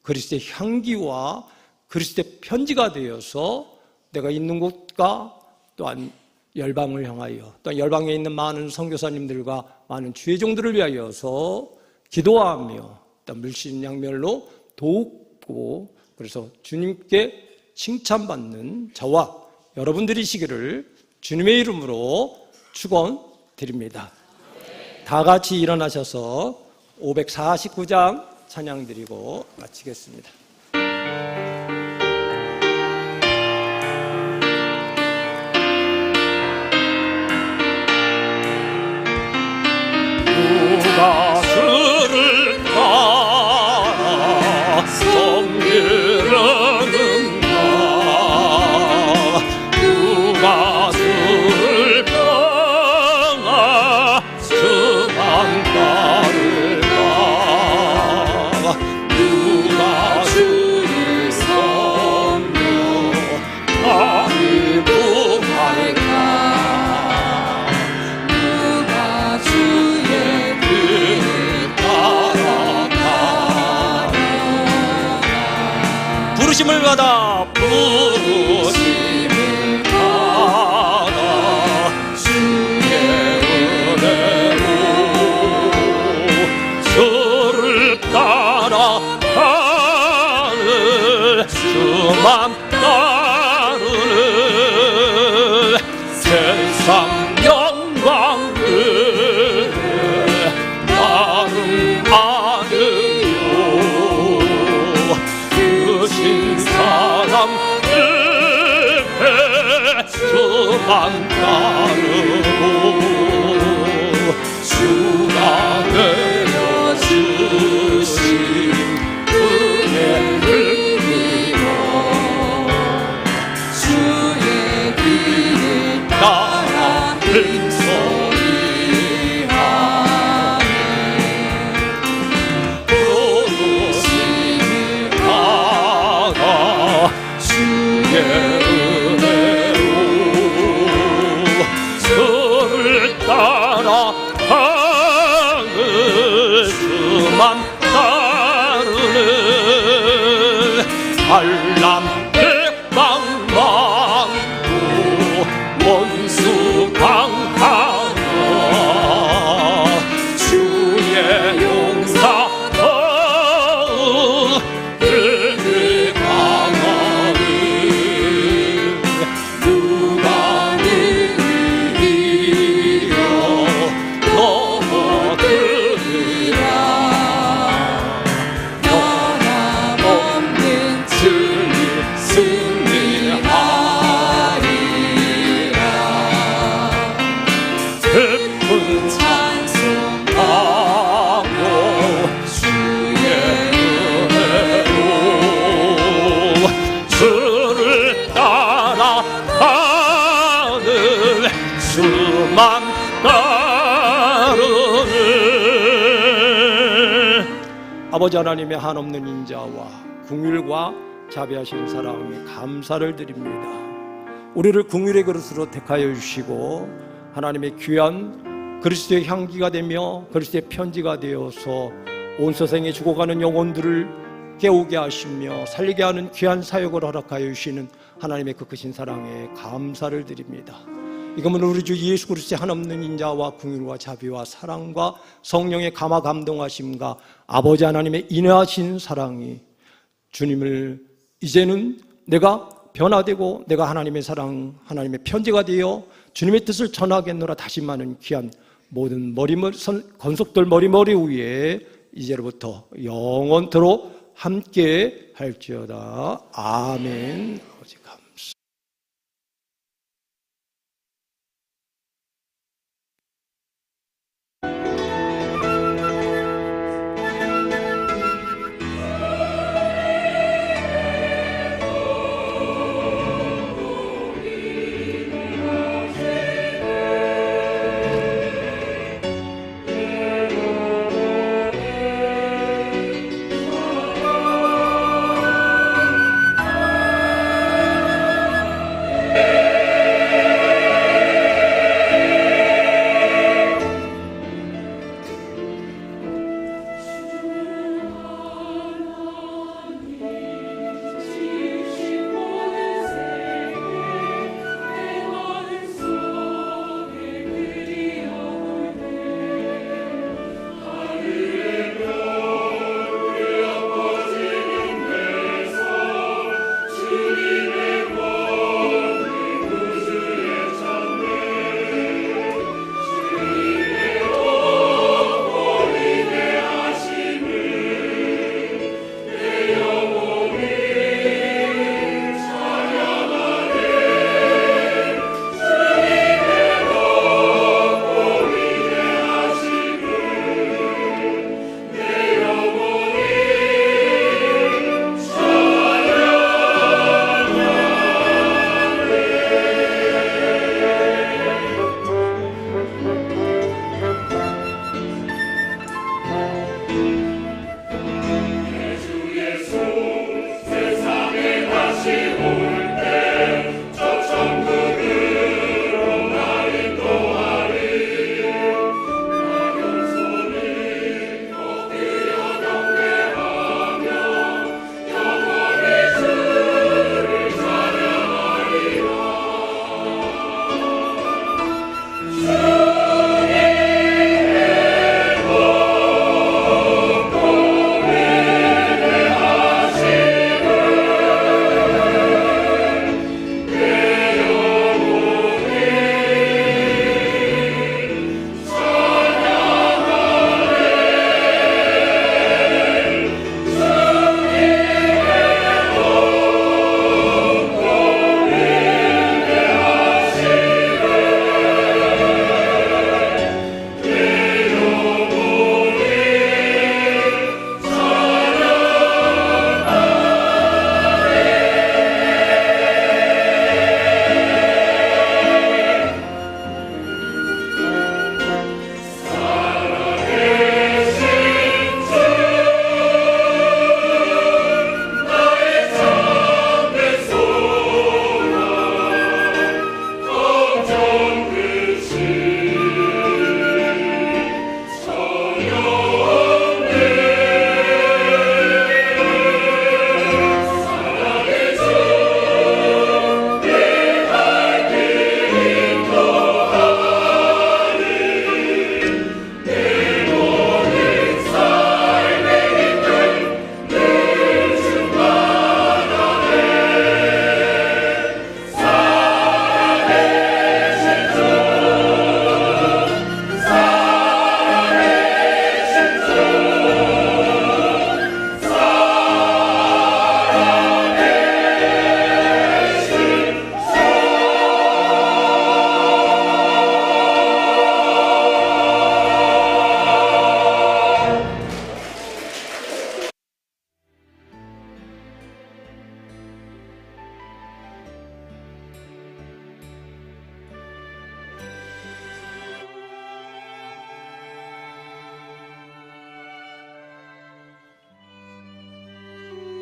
그리스도의 향기와 그리스도의 편지가 되어서 내가 있는 곳과 또한 열방을 향하여, 또한 열방에 있는 많은 선교사님들과 많은 주의 종들을 위하여서 기도하며 또한 물신양멸로 돕고, 그래서 주님께 칭찬받는 저와 여러분들이시기를 주님의 이름으로 축원드립니다. 다 같이 일어나셔서 549장 찬양 드리고 마치겠습니다. 누가 주를 따라 섬기려는가 누가 주를 떠나 주만 따를까 누가 주를 섬겨 나를 구할까 누가 주의 부르심을 받아 부르심을 받아 주의 은혜로 주를 따라가는 주만 따르는 세상 영광을 나는 아는요 주신 사람 앞에 주만 따르고 주가 내려주신 은혜를 믿어 주의 길을 따라 빙소리 주의 은혜로 주를 따라가는 주만 따르는 알람 백방 많고 원수 강하나 주의 용사 주만 따르는 아버지 하나님의 한없는 인자와 긍휼과 자비하신 사랑에 감사를 드립니다. 우리를 긍휼의 그릇으로 택하여 주시고 하나님의 귀한 그리스도의 향기가 되며 그리스도의 편지가 되어서 온 세상에 죽어가는 영혼들을 깨우게 하시며 살리게 하는 귀한 사역을 허락하여 주시는 하나님의 그 크신 사랑에 감사를 드립니다. 이것은 우리 주 예수 그리스도의 한없는 인자와 긍휼과 자비와 사랑과 성령의 감화 감동하심과 아버지 하나님의 인하신 사랑이 주님을 이제는 내가 변화되고 내가 하나님의 사랑 하나님의 편지가 되어 주님의 뜻을 전하겠노라 다짐하는 귀한 모든 건속들 머리 위에 이제로부터 영원토록 함께 할지어다. 아멘.